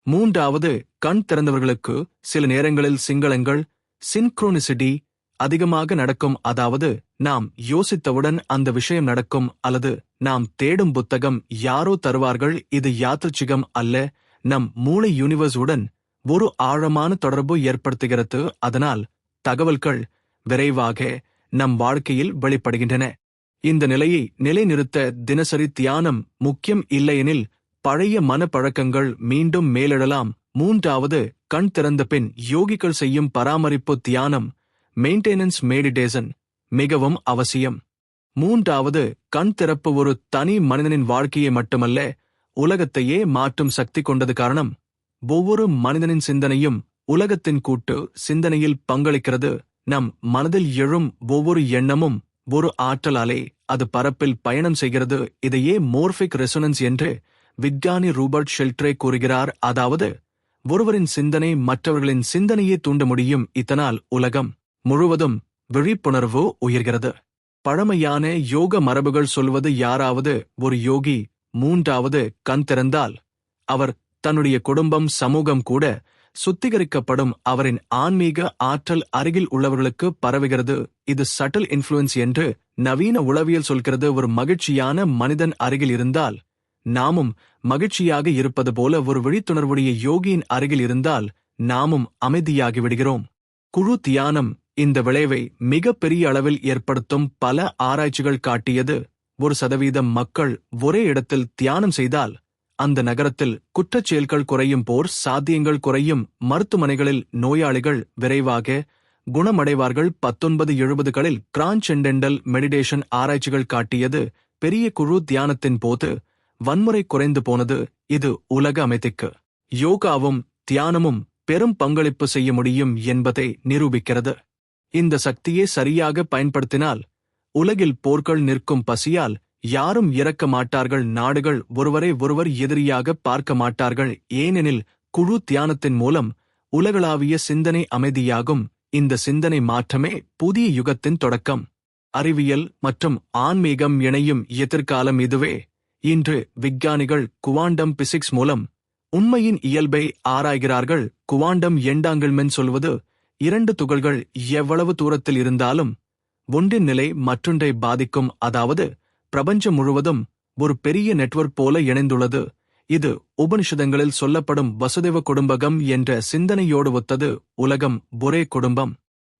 மூன்றாவது கண் திறந்தவர்களுக்கு சில நேரங்களில் சிங்களங்கள் சின்க்ரோனிசிட்டி அதிகமாக நடக்கும். அதாவது நாம் யோசித்தவுடன் அந்த விஷயம் நடக்கும், அல்லது நாம் தேடும் புத்தகம் யாரோ தருவார்கள். இது யாத்ரிச்சிகம் அல்ல, நம் மூளை யூனிவர்ஸ் உடன் ஒரு ஆழமான தொடர்பு ஏற்படுத்துகிறது. அதனால் தகவல்கள் விரைவாக நம் வாழ்க்கையில் வெளிப்படுகின்றன. இந்த நிலையை நிலைநிறுத்த தினசரி தியானம் முக்கியம். இல்லையெனில் பழைய மனப்பழக்கங்கள் மீண்டும் மேலெழலாம். மூன்றாவது கண் திறந்த பின் யோகிகள் செய்யும் பராமரிப்பு தியானம் மெயின்டெனன்ஸ் மெடிடேஷன் மிகவும் அவசியம். மூன்றாவது கண் திறப்பு ஒரு தனி மனிதனின் வாழ்க்கையை மட்டுமல்ல, உலகத்தையே மாற்றும் சக்தி கொண்டது. காரணம், ஒவ்வொரு மனிதனின் சிந்தனையும் உலகத்தின் கூட்டு சிந்தனையில் பங்களிக்கிறது. நம் மனதில் எழும் ஒவ்வொரு எண்ணமும் ஒரு ஆற்றல் அலை. அது பரப்பில் பயணம் செய்கிறது. இதையே மோர்பிக் ரெசோனன்ஸ் என்று விஞ்ஞானி ரூபர்ட் ஷெல்ட்ரே கூறுகிறார். அதாவது ஒருவரின் சிந்தனை மற்றவர்களின் சிந்தனையை தூண்ட முடியும். இதனால் உலகம் முழுவதும் விழிப்புணர்வு உயர்கிறது. பழமையான யோக மரபுகள் சொல்வது, யாராவது ஒரு யோகி மூன்றாவது கண் திறந்தால் அவர் தன்னுடைய குடும்பம் சமூகம் கூட சுத்திகரிக்கப்படும். அவரின் ஆன்மீக ஆற்றல் அருகில் உள்ளவர்களுக்கு பரவுகிறது. இது சட்டில் இன்ஃப்ளூயன்ஸ் என்று நவீன உளவியல் சொல்கிறது. ஒரு மகிழ்ச்சியான மனிதன் அருகில் இருந்தால் நாமும் மகிழ்ச்சியாக இருப்பது போல, ஒரு விழித்துணர்வுடைய யோகியின் அருகில் இருந்தால் நாமும் அமைதியாகி விடுகிறோம். குழு தியானம் இந்த விளைவை மிக பெரிய அளவில் ஏற்படுத்தும். பல ஆராய்ச்சிகள் காட்டியது, 1% மக்கள் ஒரே இடத்தில் தியானம் செய்தால் அந்த நகரத்தில் குற்றச் செயல்கள் குறையும், போர் சாத்தியங்கள் குறையும், மருத்துவமனைகளில் நோயாளிகள் விரைவாக குணமடைவார்கள். 1970களில் டிரான்சென்டென்டல் மெடிடேஷன் ஆராய்ச்சிகள் காட்டியது, பெரிய குழு தியானத்தின் போது வன்முறை குறைந்து போனது. இது உலக அமைதிக்கு யோகாவும் தியானமும் பெரும் பங்களிப்பு செய்ய முடியும் என்பதை நிரூபிக்கிறது. இந்த சக்தியை சரியாக பயன்படுத்தினால் உலகில் போர்கள் நிற்கும் பசியால் யாரும் இறக்க மாட்டார்கள். நாடுகள் ஒருவரை ஒருவர் எதிரியாக பார்க்க மாட்டார்கள். ஏனெனில் குழு தியானத்தின் மூலம் உலகளாவிய சிந்தனை அமைதியாகும். இந்த சிந்தனை மாற்றமே புதிய யுகத்தின் தொடக்கம். அறிவியல் மற்றும் ஆன்மீகம் இணையும் எதிர்காலம் இதுவே. இன்று விஞ்ஞானிகள் குவாண்டம் பிசிக்ஸ் மூலம் உண்மையின் இயல்பை ஆராய்கிறார்கள். குவாண்டம் எண்டாங்கிள்மென்ட் சொல்வது இரண்டு துகள்கள் எவ்வளவு தூரத்தில் இருந்தாலும் ஒன்றின் நிலை மற்றொன்றை பாதிக்கும். அதாவது பிரபஞ்சம் முழுவதும் ஒரு பெரிய நெட்வொர்க் போல இணைந்துள்ளது. இது உபனிஷதங்களில் சொல்லப்படும் வசுதேவ குடும்பகம் என்ற சிந்தனையோடு ஒத்தது. உலகம் ஒரே குடும்பம்.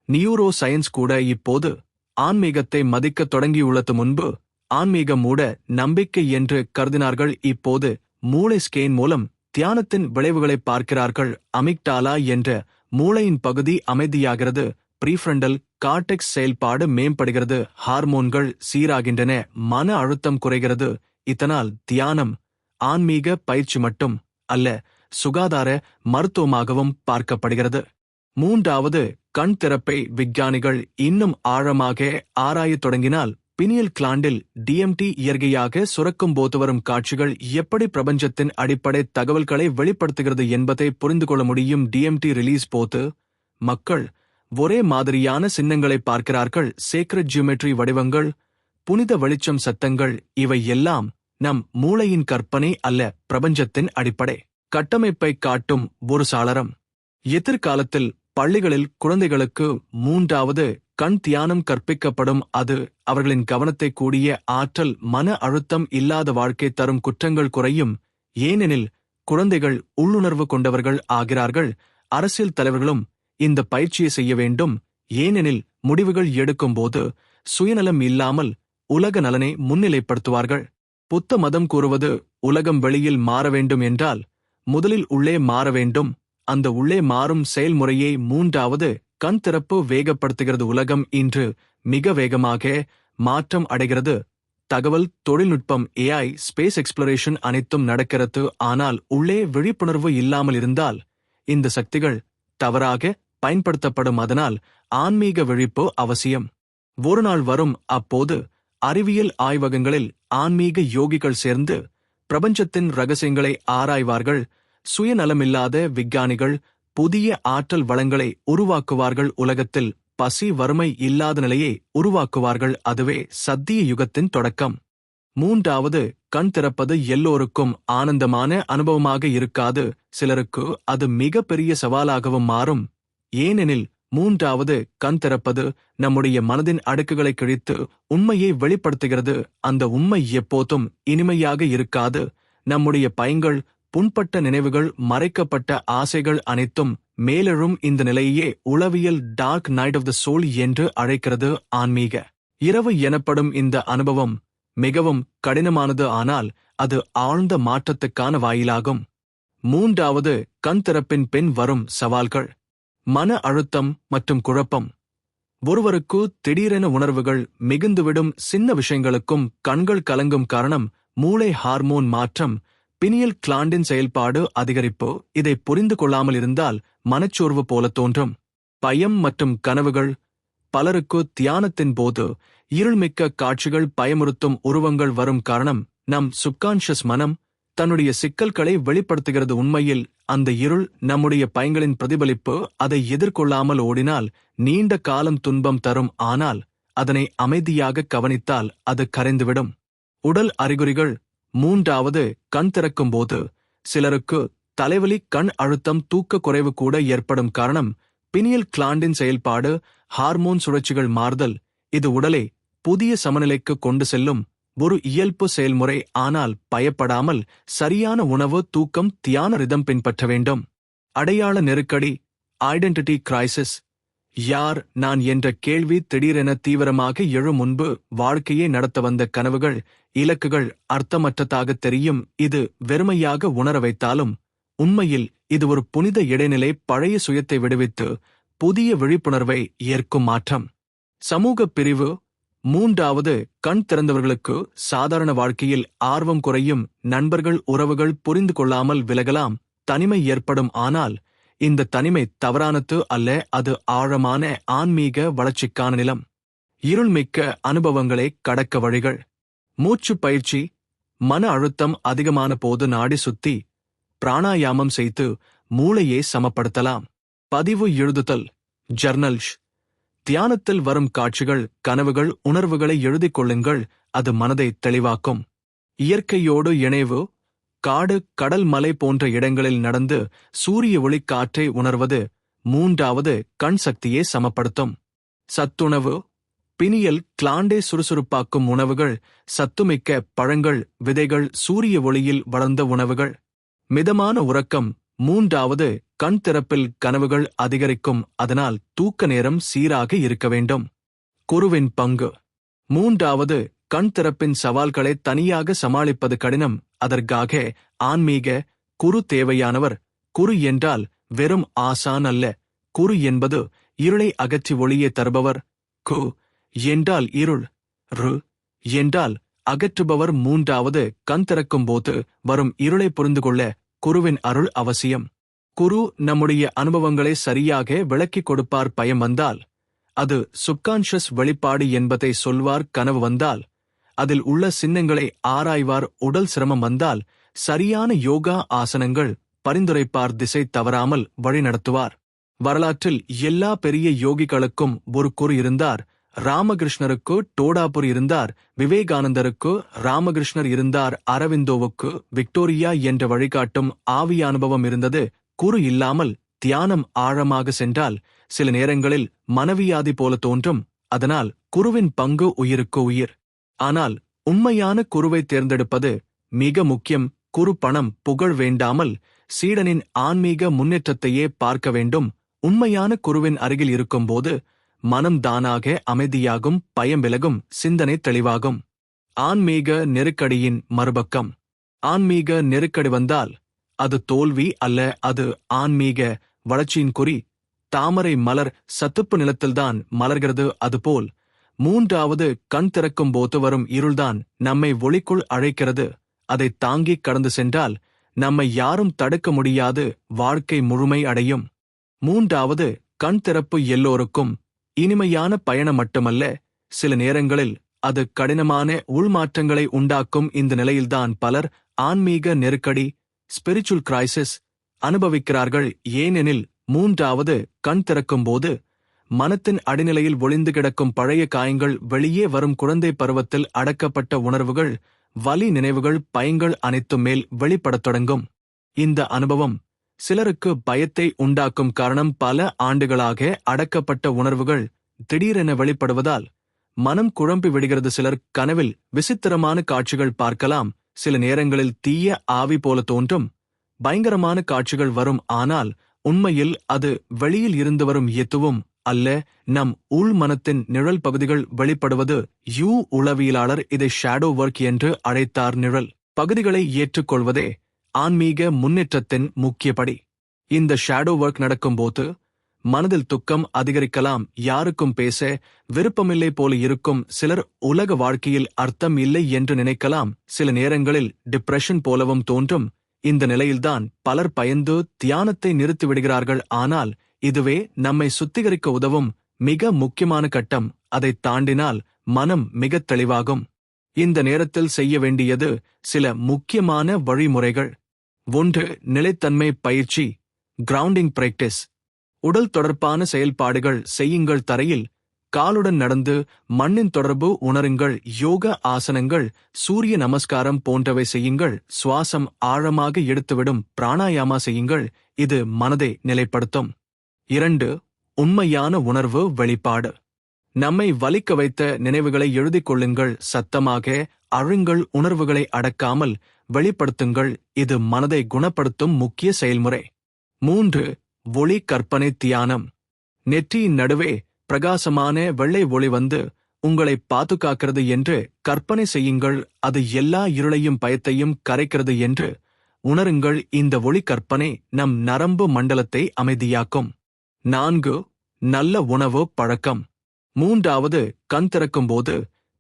நியூரோ சயின்ஸ் கூட இப்போது ஆன்மீகத்தை மதிக்கத் தொடங்கியுள்ளது. முன்பு ஆன்மீகம் மூட நம்பிக்கை என்று கருதினார்கள். இப்போது மூளை ஸ்கேன் மூலம் தியானத்தின் விளைவுகளை பார்க்கிறார்கள். அமிக்டாலா என்ற மூளையின் பகுதி அமைதியாகிறது. ப்ரீஃப்ரண்டல் கார்டெக்ஸ் செயல்பாடு மேம்படுகிறது. ஹார்மோன்கள் சீராகின்றன. மன அழுத்தம் குறைகிறது. இதனால் தியானம் ஆன்மீக பயிற்சி மட்டும் அல்ல, சுகாதார மருத்துவமாகவும் பார்க்கப்படுகிறது. மூன்றாவது, கண் திறப்பை விஞ்ஞானிகள் இன்னும் ஆழமாக ஆராயத் தொடங்கினால் பினியல் கிளாண்டில் DMT இயற்கையாக சுரக்கும் போது வரும் காட்சிகள் எப்படி பிரபஞ்சத்தின் அடிப்படை தகவல்களை வெளிப்படுத்துகிறது என்பதை புரிந்து கொள்ள முடியும். DMT ரிலீஸ் போது மக்கள் ஒரே மாதிரியான சின்னங்களை பார்க்கிறார்கள். சேக்ரெட் ஜியோமெட்ரி வடிவங்கள், புனித வெளிச்சம் சத்தங்கள், இவை எல்லாம் நம் மூளையின் கற்பனை அல்ல, பிரபஞ்சத்தின் அடிப்படை கட்டமைப்பை காட்டும் ஒரு சாளரம். எதிர்காலத்தில் பள்ளிகளில் குழந்தைகளுக்கு மூன்றாவது கண் தியானம் கற்பிக்கப்படும். அது அவர்களின் கவனத்தை கூடிய ஆற்றல், மன அழுத்தம் இல்லாத வாழ்க்கை தரும். குற்றங்கள் குறையும். ஏனெனில் குழந்தைகள் உள்ளுணர்வு கொண்டவர்கள் ஆகிறார்கள். அரசியல் தலைவர்களும் இந்த பயிற்சியை செய்ய வேண்டும். ஏனெனில் முடிவுகள் எடுக்கும்போது சுயநலம் இல்லாமல் உலக நலனை முன்னிலைப்படுத்துவார்கள். புத்த மதம் கூறுவது உலகம் வெளியில் மாற வேண்டும் என்றால் முதலில் உள்ளே மாற வேண்டும். அந்த உள்ளே மாறும் செயல்முறையை மூன்றாவது கண் திறப்பு வேகப்படுத்துகிறது. உலகம் இன்று மிக வேகமாக மாற்றம் அடைகிறது. தகவல் தொழில்நுட்பம், AI, ஸ்பேஸ் எக்ஸ்ப்ளரேஷன் அனைத்தும் நடக்கிறது. ஆனால் உள்ளே விழிப்புணர்வு இல்லாமல் இருந்தால் இந்த சக்திகள் தவறாக பயன்படுத்தப்படும். அதனால் ஆன்மீக விழிப்பு அவசியம். ஒரு நாள் வரும், அப்போது அறிவியல் ஆய்வகங்களில் ஆன்மீக யோகிகள் சேர்ந்து பிரபஞ்சத்தின் ரகசியங்களை ஆராய்வார்கள். சுயநலமில்லாத விஞ்ஞானிகள் புதிய ஆற்றல் வளங்களை உருவாக்குவார்கள். உலகத்தில் பசி, வறுமை இல்லாத நிலையை உருவாக்குவார்கள். அதுவே சத்திய யுகத்தின் தொடக்கம். மூன்றாவது, கண் திறப்பது எல்லோருக்கும் ஆனந்தமான அனுபவமாக இருக்காது. சிலருக்கு அது மிகப்பெரிய சவாலாகவும் மாறும். ஏனெனில் மூன்றாவது கண் திறப்பது நம்முடைய மனதின் அடுக்குகளை கிழித்து உண்மையை வெளிப்படுத்துகிறது. அந்த உண்மை எப்போதும் இனிமையாக இருக்காது. நம்முடைய பயங்கள், புண்பட்ட நினைவுகள், மறைக்கப்பட்ட ஆசைகள் அனைத்தும் மேலெழும். இந்த நிலையே உளவியல் dark night of the soul என்று அழைக்கிறது. ஆன்மீக இரவு எனப்படும் இந்த அனுபவம் மிகவும் கடினமானது. ஆனால் அது ஆழ்ந்த மாற்றத்துக்கான வாயிலாகும். மூன்றாவது கண் திறப்பின் பின் வரும் சவால்கள். மன அழுத்தம் மற்றும் குழப்பம். ஒருவருக்கு திடீரென உணர்வுகள் மிகுந்துவிடும். சின்ன விஷயங்களுக்கும் கண்கள் கலங்கும். காரணம் மூளை ஹார்மோன் மாற்றம், பினியல் கிளாண்டின் செயல்பாடு அதிகரிப்பு. இதை புரிந்து கொள்ளாமல் இருந்தால் மனச்சோர்வு போல தோன்றும். பயம் மற்றும் கனவுகள். பலருக்கு தியானத்தின் போது இருள்மிக்க காட்சிகள், பயமுறுத்தும் உருவங்கள் வரும். காரணம் நம் சுப்கான்ஷியஸ் மனம் தன்னுடைய சிக்கல்களை வெளிப்படுத்துகிறது. உண்மையில் அந்த இருள் நம்முடைய பயங்களின் பிரதிபலிப்பு. அதை எதிர்கொள்ளாமல் ஓடினால் நீண்ட காலம் துன்பம் தரும். ஆனால் அதனை அமைதியாக கவனித்தால் அது கரைந்துவிடும். உடல் அறிகுறிகள். மூன்றாவது கண் திறக்கும்போது சிலருக்கு தலைவலி, கண் அழுத்தம், தூக்க குறைவு கூட ஏற்படும். காரணம் பினியல் கிளாண்டின் செயல்பாடு, ஹார்மோன் சுழற்சிகள் மாறுதல். இது உடலை புதிய சமநிலைக்கு கொண்டு செல்லும் ஒரு இயல்பு செயல்முறை. ஆனால் பயப்படாமல் சரியான உணவு, தூக்கம், தியான ரிதம் பின்பற்ற வேண்டும். அடையாள நெருக்கடி, ஐடென்டிட்டி கிரைசிஸ். யார் நான் என்ற கேள்வி திடீரென தீவிரமாக எழும். முன்பு வாழ்க்கையை நடத்த வந்த கனவுகள், இலக்குகள் அர்த்தமற்றதாக தெரியும். இது வெறுமையாக உணர வைத்தாலும் உண்மையில் இது ஒரு புனித இடைநிலை. பழைய சுயத்தை விடுவித்து புதிய விழிப்புணர்வை ஏற்கும் மாற்றம். சமூக பிரிவு. மூன்றாவது கண் திறந்தவர்களுக்கு சாதாரண வாழ்க்கையில் ஆர்வம் குறையும். நண்பர்கள், உறவுகள் புரிந்து கொள்ளாமல் விலகலாம். தனிமை ஏற்படும். ஆனால் இந்த தனிமை தவறானது அல்ல, அது ஆழமான ஆன்மீக வளர்ச்சிக்கான நிலம். இருள்மிக்க அனுபவங்களை கடக்க வழிகள். மூச்சு பயிற்சி. மன அழுத்தம் அதிகமான போது நாடி சுத்தி பிராணாயாமம் செய்து மூளையை சமப்படுத்தலாம். பதிவு எழுதுதல், ஜர்னல்ஸ். தியானத்தில் வரும் காட்சிகள், கனவுகள், உணர்வுகளை எழுதிக் கொள்ளுங்கள், அது மனதை தெளிவாக்கும். இயற்கையோடு இணைவு. காடு, கடல், மலை போன்ற இடங்களில் நடந்து சூரிய ஒளி காற்றை உணர்வது மூன்றாவது கண் சக்தியை சமப்படுத்தும். சத்துணவு. பினியல் கிளாண்டை சுறுசுறுப்பாக்கும் உணவுகள், சத்துமிக்க பழங்கள், விதைகள், சூரிய ஒளியில் வளர்ந்த உணவுகள். மிதமான உறக்கம் மூன்றாவது கண் திறப்பில் கனவுகள் அதிகரிக்கும், அதனால் தூக்க நேரம் சீராக இருக்க வேண்டும். குருவின் பங்கு. மூன்றாவது கண் திறப்பின் சவால்களை தனியாக சமாளிப்பது கடினம், அதற்காக ஆன்மீக குரு தேவையானவர். குரு என்றால் வெறும் ஆசான் அல்ல, குரு என்பது இருளை அகற்றி ஒளியை தருபவர். கு என்றால் இருள், ரு என்றால் அகற்றுபவர். மூன்றாவது கண் திறக்கும்போது வரும் இருளை புரிந்துகொள்ள குருவின் அருள் அவசியம். குரு நம்முடைய அனுபவங்களை சரியாக விளக்கிக் கொடுப்பார். பயம் வந்தால் அது சுப்கான்ஷியஸ் வெளிப்பாடு என்பதை சொல்வார். கனவு வந்தால் அதில் உள்ள சின்னங்களை ஆராய்வார். உடல் சிரமம் வந்தால் சரியான யோகா ஆசனங்கள் பரிந்துரைப்பார். திசை தவறாமல் வழிநடத்துவார். வரலாற்றில் எல்லா பெரிய யோகிகளுக்கும் ஒரு குரு இருந்தார். ராமகிருஷ்ணருக்கு டோடாபுர் இருந்தார், விவேகானந்தருக்கு ராமகிருஷ்ணர் இருந்தார், அரவிந்தோவுக்கு விக்டோரியா என்ற வழிகாட்டும் ஆவிய அனுபவம் இருந்தது. குரு இல்லாமல் தியானம் ஆழமாக சென்றால் சில நேரங்களில் மனவியாதி போல தோன்றும். அதனால் குருவின் பங்கு உயிருக்கு உயிர். ஆனால் உண்மையான குருவை தேர்ந்தெடுப்பது மிக முக்கியம். குரு பணம், புகழ் வேண்டாமல் சீடனின் ஆன்மீக முன்னேற்றத்தையே பார்க்க வேண்டும். உண்மையான குருவின் அருகில் இருக்கும்போது மனம் தானாக அமைதியாகும், பயம் விலகும், சிந்தனை தெளிவாகும். ஆன்மீக நெருக்கடியின் மறுபக்கம். ஆன்மீக நெருக்கடி வந்தால் அது தோல்வி அல்ல, அது ஆன்மீக வளர்ச்சியின் குறி. தாமரை மலர் சத்துப்பு நிலத்தில்தான் மலர்கிறது, அதுபோல் மூன்றாவது கண் திறக்கும் போது வரும் இருள்தான் நம்மை ஒளிக்குள் அழைக்கிறது. அதை தாங்கிக் கடந்து சென்றால் நம்மை யாரும் தடுக்க முடியாது, வாழ்க்கை முழுமை அடையும். மூன்றாவது கண் திறப்பு எல்லோருக்கும் இனிமையான பயணம் மட்டுமல்ல, சில நேரங்களில் அது கடினமான உள்மாற்றங்களை உண்டாக்கும். இந்த நிலையில்தான் பலர் ஆன்மீக நெருக்கடி, ஸ்பிரிச்சுவல் கிரைசிஸ் அனுபவிக்கிறார்கள். ஏனெனில் மூன்றாவது கண் திறக்கும்போது மனத்தின் அடிநிலையில் ஒளிந்து கிடக்கும் பழைய காயங்கள் வெளியே வரும். குழந்தை பருவத்தில் அடக்கப்பட்ட உணர்வுகள், வலி நினைவுகள், பயங்கள் அனைத்தும் மேல் வெளிப்படத் தொடங்கும். இந்த அனுபவம் சிலருக்கு பயத்தை உண்டாக்கும். காரணம், பல ஆண்டுகளாக அடக்கப்பட்ட உணர்வுகள் திடீரென வெளிப்படுவதால் மனம் குழம்பி விடுகிறது. சிலர் கனவில் விசித்திரமான காட்சிகள் பார்க்கலாம். சில நேரங்களில் தீய ஆவி போல தோன்றும். பயங்கரமான காட்சிகள் வரும். ஆனால் உண்மையில் அது வெளியில் இருந்து வரும் எதுவும் அல்ல, நம் உள் மனத்தின் நிழல் பகுதிகள் வெளிப்படுவது. உளவியலாளர் இதை ஷேடோ ஒர்க் என்று அழைத்தார். நிழல் பகுதிகளை ஏற்றுக்கொள்வதே ஆன்மீக முன்னேற்றத்தின் முக்கிய படி. இந்த ஷேடோ ஒர்க் நடக்கும்போது மனதில் துக்கம் அதிகரிக்கலாம், யாருக்கும் பேச விருப்பமில்லை போல இருக்கும். சிலர் உலக வாழ்க்கையில் அர்த்தம் இல்லை என்று நினைக்கலாம். சில நேரங்களில் டிப்ரெஷன் போலவும் தோன்றும். இந்த நிலையில்தான் பலர் பயந்து தியானத்தை நிறுத்திவிடுகிறார்கள். ஆனால் இதுவே நம்மை சுத்திகரிக்க உதவும் மிக முக்கியமான கட்டம். அதை தாண்டினால் மனம் மிகத் தெளிவாகும். இந்த நேரத்தில் செய்ய வேண்டியது சில முக்கியமான வழிமுறைகள். 1. நிலைத்தன்மை பயிற்சி, கிரவுண்டிங் பிராக்டிஸ். உடல் தொடர்பான செயல்பாடுகள் செய்யுங்கள். தரையில் காலுடன் நடந்து மண்ணின் தொடர்பு உணருங்கள். யோக ஆசனங்கள், சூரிய நமஸ்காரம் போன்றவை செய்யுங்கள். சுவாசம் ஆழமாக எடுத்துவிடும் பிராணாயாமா செய்யுங்கள். இது மனதை நிலைப்படுத்தும். 2. உண்மையான உணர்வு வெளிப்பாடு. நம்மை வலிக்க வைத்த நினைவுகளை எழுதிக் கொள்ளுங்கள். சத்தமாக அழுங்கள், உணர்வுகளை அடக்காமல் வெளிப்படுத்துங்கள். இது மனதை குணப்படுத்தும் முக்கிய செயல்முறை. 3. ஒளி கற்பனை தியானம். நெற்றியின் நடுவே பிரகாசமான வெள்ளை ஒளி வந்து உங்களை பாதுகாக்கிறது என்று கற்பனை செய்யுங்கள். அது எல்லா இருளையும் பயத்தையும் கரைக்கிறது என்று உணருங்கள். இந்த ஒளி கற்பனை நம் நரம்பு மண்டலத்தை அமைதியாக்கும். 4. நல்ல உணவு பழக்கம். 3வது கண் திறக்கும்போது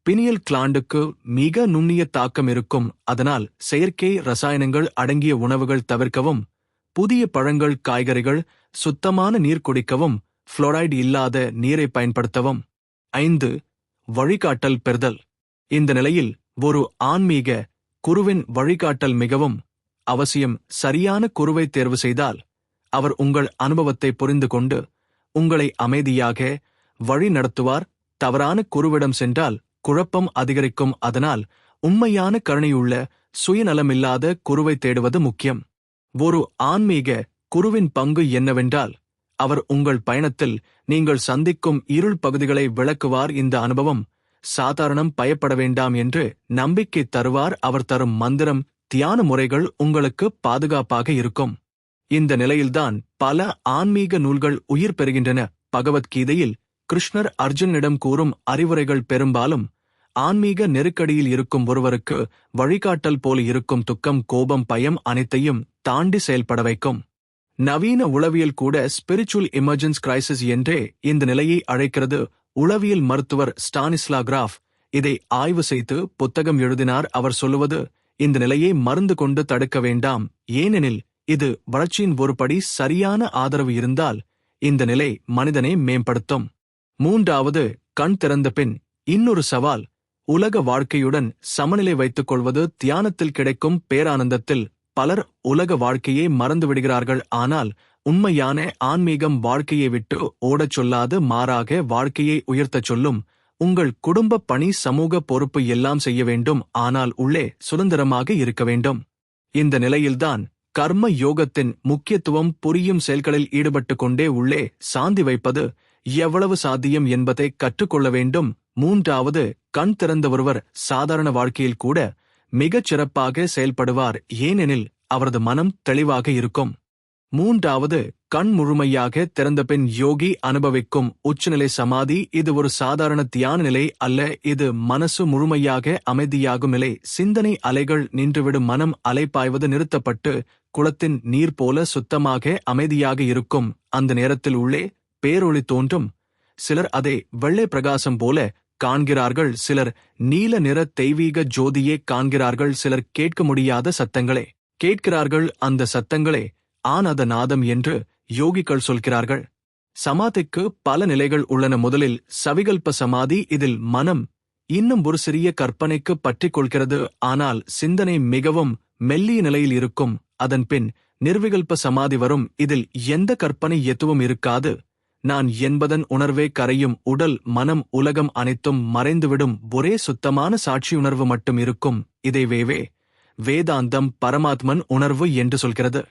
பினியல் கிளாண்டுக்கு மிக நுண்ணிய தாக்கம் இருக்கும். அதனால் செயற்கை ரசாயனங்கள் அடங்கிய உணவுகள் தவிர்க்கவும். புதிய பழங்கள், காய்கறிகள், சுத்தமான நீர் குடிக்கவும் புளோரைடு இல்லாத நீரை பயன்படுத்தவும். 5. வழிகாட்டல் பெறுதல். இந்த நிலையில் ஒரு ஆன்மீக குருவின் வழிகாட்டல் மிகவும் அவசியம். சரியான குருவை தேர்வு செய்தால் அவர் உங்கள் அனுபவத்தை புரிந்து கொண்டு உங்களை அமைதியாக வழி நடத்துவார். தவறான குருவிடம் சென்றால் குழப்பம் அதிகரிக்கும். அதனால் உண்மையான கருணையுள்ள சுயநலமில்லாத குருவை தேடுவது முக்கியம். ஒரு ஆன்மீக குருவின் பங்கு என்னவென்றால் அவர் உங்கள் பயணத்தில் நீங்கள் சந்திக்கும் இருள் பகுதிகளை விளக்குவார். இந்த அனுபவம் சாதாரணம், பயப்பட வேண்டாம் என்று நம்பிக்கை தருவார். அவர் தரும் மந்திரம், தியான முறைகள் உங்களுக்கு பாதுகாப்பாக இருக்கும். இந்த நிலையில்தான் பல ஆன்மீக நூல்கள் உயிர் பெறுகின்றன. பகவத்கீதையில் கிருஷ்ணர் அர்ஜுனிடம் கூறும் அறிவுரைகள் பெரும்பாலும் ஆன்மீக நெருக்கடியில் இருக்கும் ஒருவருக்கு வழிகாட்டல் போல இருக்கும். துக்கம், கோபம், பயம் அனைத்தையும் தாண்டி செயல்பட வைக்கும். நவீன உளவியல் கூட ஸ்பிரிச்சுவல் எமர்ஜென்ஸ் கிரைசிஸ் என்றே இந்த நிலையை அழைக்கிறது. உளவியல் மருத்துவர் ஸ்டானிஸ்லா கிராஃப் இதை ஆய்வு செய்து புத்தகம் எழுதினார். அவர் சொல்லுவது, இந்த நிலையை மருந்து கொண்டு தடுக்க வேண்டாம், ஏனெனில் இது வளர்ச்சியின் ஒருபடி. சரியான ஆதரவு இருந்தால் இந்த நிலை மனிதனை மேம்படுத்தும். 3. கண் திறந்த பின் இன்னொரு சவால் உலக வாழ்க்கையுடன் சமநிலை வைத்துக் கொள்வது. தியானத்தில் கிடைக்கும் பேரானந்தத்தில் பலர் உலக வாழ்க்கையை மறந்துவிடுகிறார்கள். ஆனால் உண்மையான ஆன்மீகம் வாழ்க்கையை விட்டு ஓடச் சொல்லாது, மாறாக வாழ்க்கையை உயர்த்தச் சொல்லும். உங்கள் குடும்ப பணி, சமூக பொறுப்பு எல்லாம் செய்ய வேண்டும், ஆனால் உள்ளே சுதந்திரமாக இருக்க வேண்டும். இந்த நிலையில்தான் கர்ம யோகத்தின் முக்கியத்துவம் புரியும். செயல்களில் ஈடுபட்டு கொண்டே உள்ளே சாந்தி வைப்பது எவ்வளவு சாத்தியம் என்பதை கற்றுக்கொள்ள வேண்டும். 3. கண் திறந்த ஒருவர் சாதாரண வாழ்க்கையில் கூட மிகச் சிறப்பாக செயல்படுவார், ஏனெனில் அவரது மனம் தெளிவாக இருக்கும். 3. கண் முழுமையாக திறந்தபின் யோகி அனுபவிக்கும் உச்சநிலை சமாதி. இது ஒரு சாதாரண தியான நிலை அல்ல, இது மனசு முழுமையாக அமைதியாகும் நிலை. சிந்தனை அலைகள் நின்றுவிடும், மனம் அலைப்பாய்வது நிறுத்தப்பட்டு குளத்தின் நீர் போல சுத்தமாக அமைதியாக இருக்கும். அந்த நேரத்தில் உள்ளே பேரொளி தோன்றும். சிலர் அதை வெள்ளை பிரகாசம் போல காண்கிறார்கள், சிலர் நீல நிற தெய்வீக ஜோதியே காண்கிறார்கள், சிலர் கேட்க முடியாத சத்தங்களே கேட்கிறார்கள். அந்த சத்தங்களே ஆனந்த நாதம் என்று யோகிகள் சொல்கிறார்கள். சமாதிக்கு பல நிலைகள் உள்ளன. முதலில் சவிகல்ப சமாதி. இதில் மனம் இன்னும் ஒரு சிறிய கற்பனைக்கு பற்றிக் கொள்கிறது, ஆனால் சிந்தனை மிகவும் மெல்லிய நிலையில் இருக்கும். அதன் பின் நிர்விகல்ப சமாதி வரும். இதில் எந்த கற்பனை எதுவும் இருக்காது. நான் என்பதன் உணர்வே கரையும். உடல், மனம், உலகம் அனைத்தும் மறைந்துவிடும். ஒரே சுத்தமான சாட்சியுணர்வு மட்டும் இருக்கும். இதை வேதாந்தம் பரமாத்மன் உணர்வு என்று சொல்கிறது.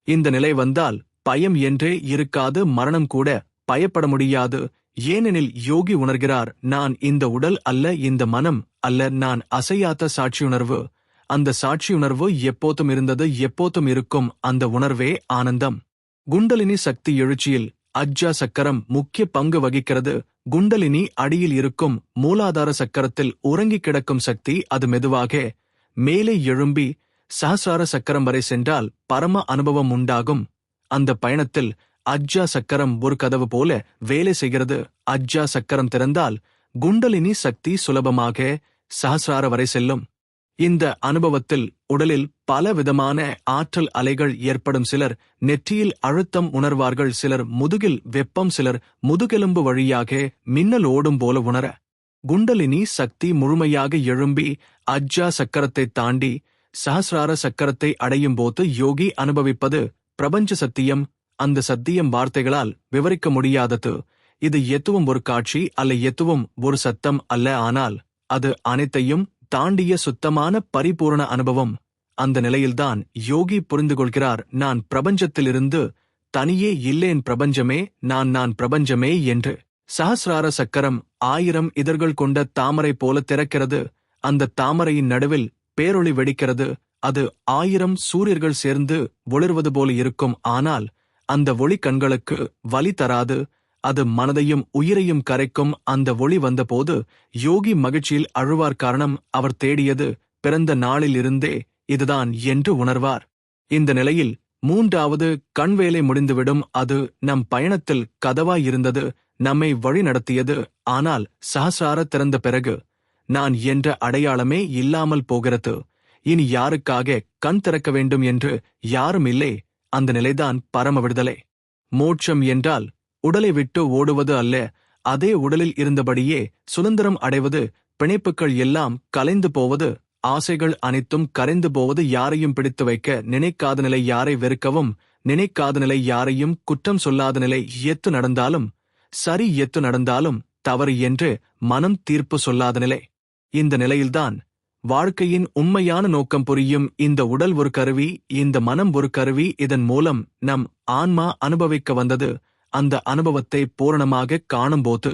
இந்த நிலை வந்தால் பயம் என்றே இருக்காது. மரணம் கூட பயப்பட முடியாது. ஏனெனில் யோகி உணர்கிறார், நான் இந்த உடல் அல்ல, இந்த மனம் அல்ல, நான் அசையாத சாட்சியுணர்வு. அந்த சாட்சியுணர்வு எப்போதும் இருந்தது, எப்போதும் இருக்கும். அந்த உணர்வே ஆனந்தம். குண்டலினி சக்தி எழுச்சியில் அஜ்ஜா சக்கரம் முக்கிய பங்கு வகிக்கிறது. குண்டலினி அடியில் இருக்கும் மூலாதார சக்கரத்தில் உறங்கி கிடக்கும் சக்தி. அது மெதுவாக மேலே எழும்பி சஹஸ்ரார சக்கரம் வரை சென்றால் பரம அனுபவம் உண்டாகும். அந்த பயணத்தில் அஜ்ஜா சக்கரம் ஒரு கதவு போல வேலை செய்கிறது. அஜ்ஜா சக்கரம் திறந்தால் குண்டலினி சக்தி சுலபமாக சஹஸ்ரார வரை செல்லும். இந்த அனுபவத்தில் உடலில் பல விதமான ஆற்றல் அலைகள் ஏற்படும். சிலர் நெற்றியில் அழுத்தம் உணர்வார்கள், சிலர் முதுகில் வெப்பம், சிலர் முதுகெலும்பு வழியாக மின்னல் ஓடும் போல உணர. குண்டலினி சக்தி முழுமையாக எழும்பி அஜ்ஜா சக்கரத்தை தாண்டி சஹஸ்ரார சக்கரத்தை அடையும் போது யோகி அனுபவிப்பது பிரபஞ்ச சத்தியம். அந்த சத்தியம் வார்த்தைகளால் விவரிக்க முடியாதது. இது எதுவும் ஒரு காட்சி அல்ல, எதுவும் ஒரு சத்தம் அல்ல, ஆனால் அது அனைத்தையும் தாண்டிய சுத்தமான பரிபூரண அனுபவம். அந்த நிலையில்தான் யோகி புரிந்து கொள்கிறார், நான் பிரபஞ்சத்திலிருந்து தனியே இல்லேன், பிரபஞ்சமே நான் பிரபஞ்சமே என்று. சஹஸ்ரார சக்கரம் 1000 இதழ்கள் கொண்ட தாமரை போல திறக்கிறது. அந்த தாமரையின் நடுவில் பேரொளி வெடிக்கிறது. அது 1000 சூரியர்கள் சேர்ந்து ஒளிர்வது போல இருக்கும். ஆனால் அந்த ஒளி கண்களுக்கு வலி தராது. அது மனதையும் உயிரையும் கரைக்கும். அந்த ஒளி வந்தபோது யோகி மகிழ்ச்சியில் அழுவார். காரணம், அவர் தேடியது பிறந்த நாளில் இருந்தே இதுதான் என்று உணர்வார். இந்த நிலையில் 3வது கண்வேலை முடிந்துவிடும். அது நம் பயணத்தில் கதவாயிருந்தது, நம்மை வழி நடத்தியது. ஆனால் சஹஸ்ரார திறந்த பிறகு நான் என்ற அடையாளமே இல்லாமல் போகிறது. இனி யாருக்காக கண் திறக்க வேண்டும் என்று யாரும் இல்லை. அந்த நிலைதான் பரம விடுதலை. மோட்சம் என்றால் உடலை விட்டு ஓடுவது அல்ல, அதே உடலில் இருந்தபடியே சுதந்திரம் அடைவது, பிணைப்புகள் எல்லாம் கலைந்து போவது, ஆசைகள் அனைத்தும் கரைந்து போவது, யாரையும் பிடித்து வைக்க நினைக்காத நிலை, யாரை வெறுக்கவும் நினைக்காத நிலை, யாரையும் குற்றம் சொல்லாத நிலை, எத்து நடந்தாலும் சரி, எத்து நடந்தாலும் தவறு என்று மனம் தீர்ப்பு சொல்லாத நிலை. இந்த நிலையில்தான் வாழ்க்கையின் உண்மையான நோக்கம் புரியும். இந்த உடல் ஒரு கருவி, இந்த மனம் ஒரு கருவி. இதன் மூலம் நம் ஆன்மா அனுபவிக்க வந்தது. அந்த அனுபவத்தை பூரணமாக காணும்போது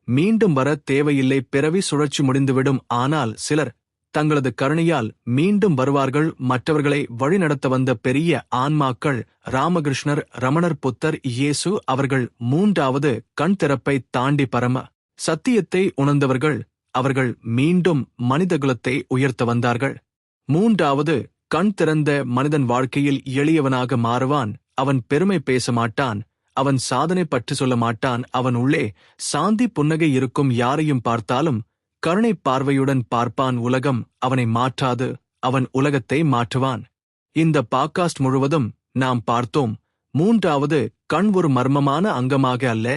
மீண்டும் வர தேவையில்லை, பிறவி சுழற்சி முடிந்துவிடும். ஆனால் சிலர் தங்களது கருணையால் மீண்டும் வருவார்கள். மற்றவர்களை வழிநடத்த வந்த பெரிய ஆன்மாக்கள் ராமகிருஷ்ணர், ரமணர், புத்தர், இயேசு அவர்கள் மூன்றாவது கண் திறப்பை தாண்டி பரம சத்தியத்தை உணர்ந்தவர்கள். அவர்கள் மீண்டும் மனிதகுலத்தை உயர்த்த வந்தார்கள். மூன்றாவது கண் திறந்த மனிதன் வாழ்க்கையில் எளியவனாக மாறுவான். அவன் பெருமை பேச மாட்டான், அவன் சாதனை பற்றி சொல்ல மாட்டான். அவன் உள்ளே சாந்தி புன்னகை இருக்கும். யாரையும் பார்த்தாலும் கருணை பார்வையுடன் பார்ப்பான். உலகம் அவனை மாற்றாது, அவன் உலகத்தை மாற்றுவான். இந்த பாட்காஸ்ட் முழுவதும் நாம் பார்த்தோம், மூன்றாவது கண் ஒரு மர்மமான அங்கமாக அல்ல,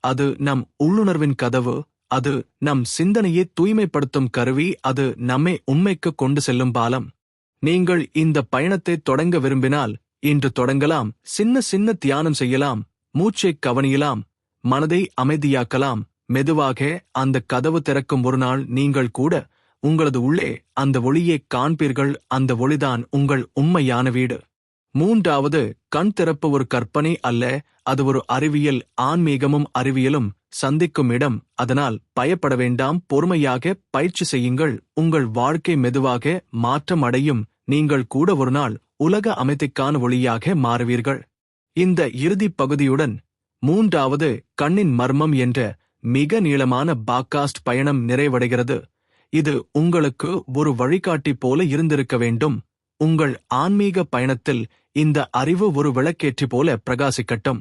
அது நம் உள்ளுணர்வின் கதவு, அது நம் சிந்தனையை தூய்மைப்படுத்தும் கருவி, அது நம்மை உண்மைக்கு கொண்டு செல்லும் பாலம். நீங்கள் இந்த பயணத்தை தொடங்க விரும்பினால் இன்று தொடங்கலாம். சின்ன சின்ன தியானம் செய்யலாம், மூச்சை கவனியலாம், மனதை அமைதியாக்கலாம். மெதுவாக அந்த கதவு திறக்கும். ஒரு நாள் நீங்கள் கூட உங்களது உள்ளே அந்த ஒளியை காண்பீர்கள். அந்த ஒளிதான் உங்கள் உண்மையான வீடு. மூன்றாவது கண் திறப்பு ஒரு கற்பனை அல்ல, அது ஒரு அறிவியல். ஆன்மீகமும் அறிவியலும் சந்திக்கும் இடம். அதனால் பயப்பட வேண்டாம், பொறுமையாக பயிற்சி செய்யுங்கள். உங்கள் வாழ்க்கை மெதுவாக மாற்றம் அடையும். நீங்கள் கூட ஒரு நாள் உலக அமைதிக்கான ஒளியாக மாறுவீர்கள். இந்த இறுதிப் பகுதியுடன் மூன்றாவது கண்ணின் மர்மம் என்ற மிக நீளமான பாட்காஸ்ட் பயணம் நிறைவடைகிறது. இது உங்களுக்கு ஒரு வழிகாட்டி போல இருந்திருக்க வேண்டும். உங்கள் ஆன்மீக பயணத்தில் இந்த அறிவு ஒரு விளக்கேற்றி போல பிரகாசிக்கட்டும்.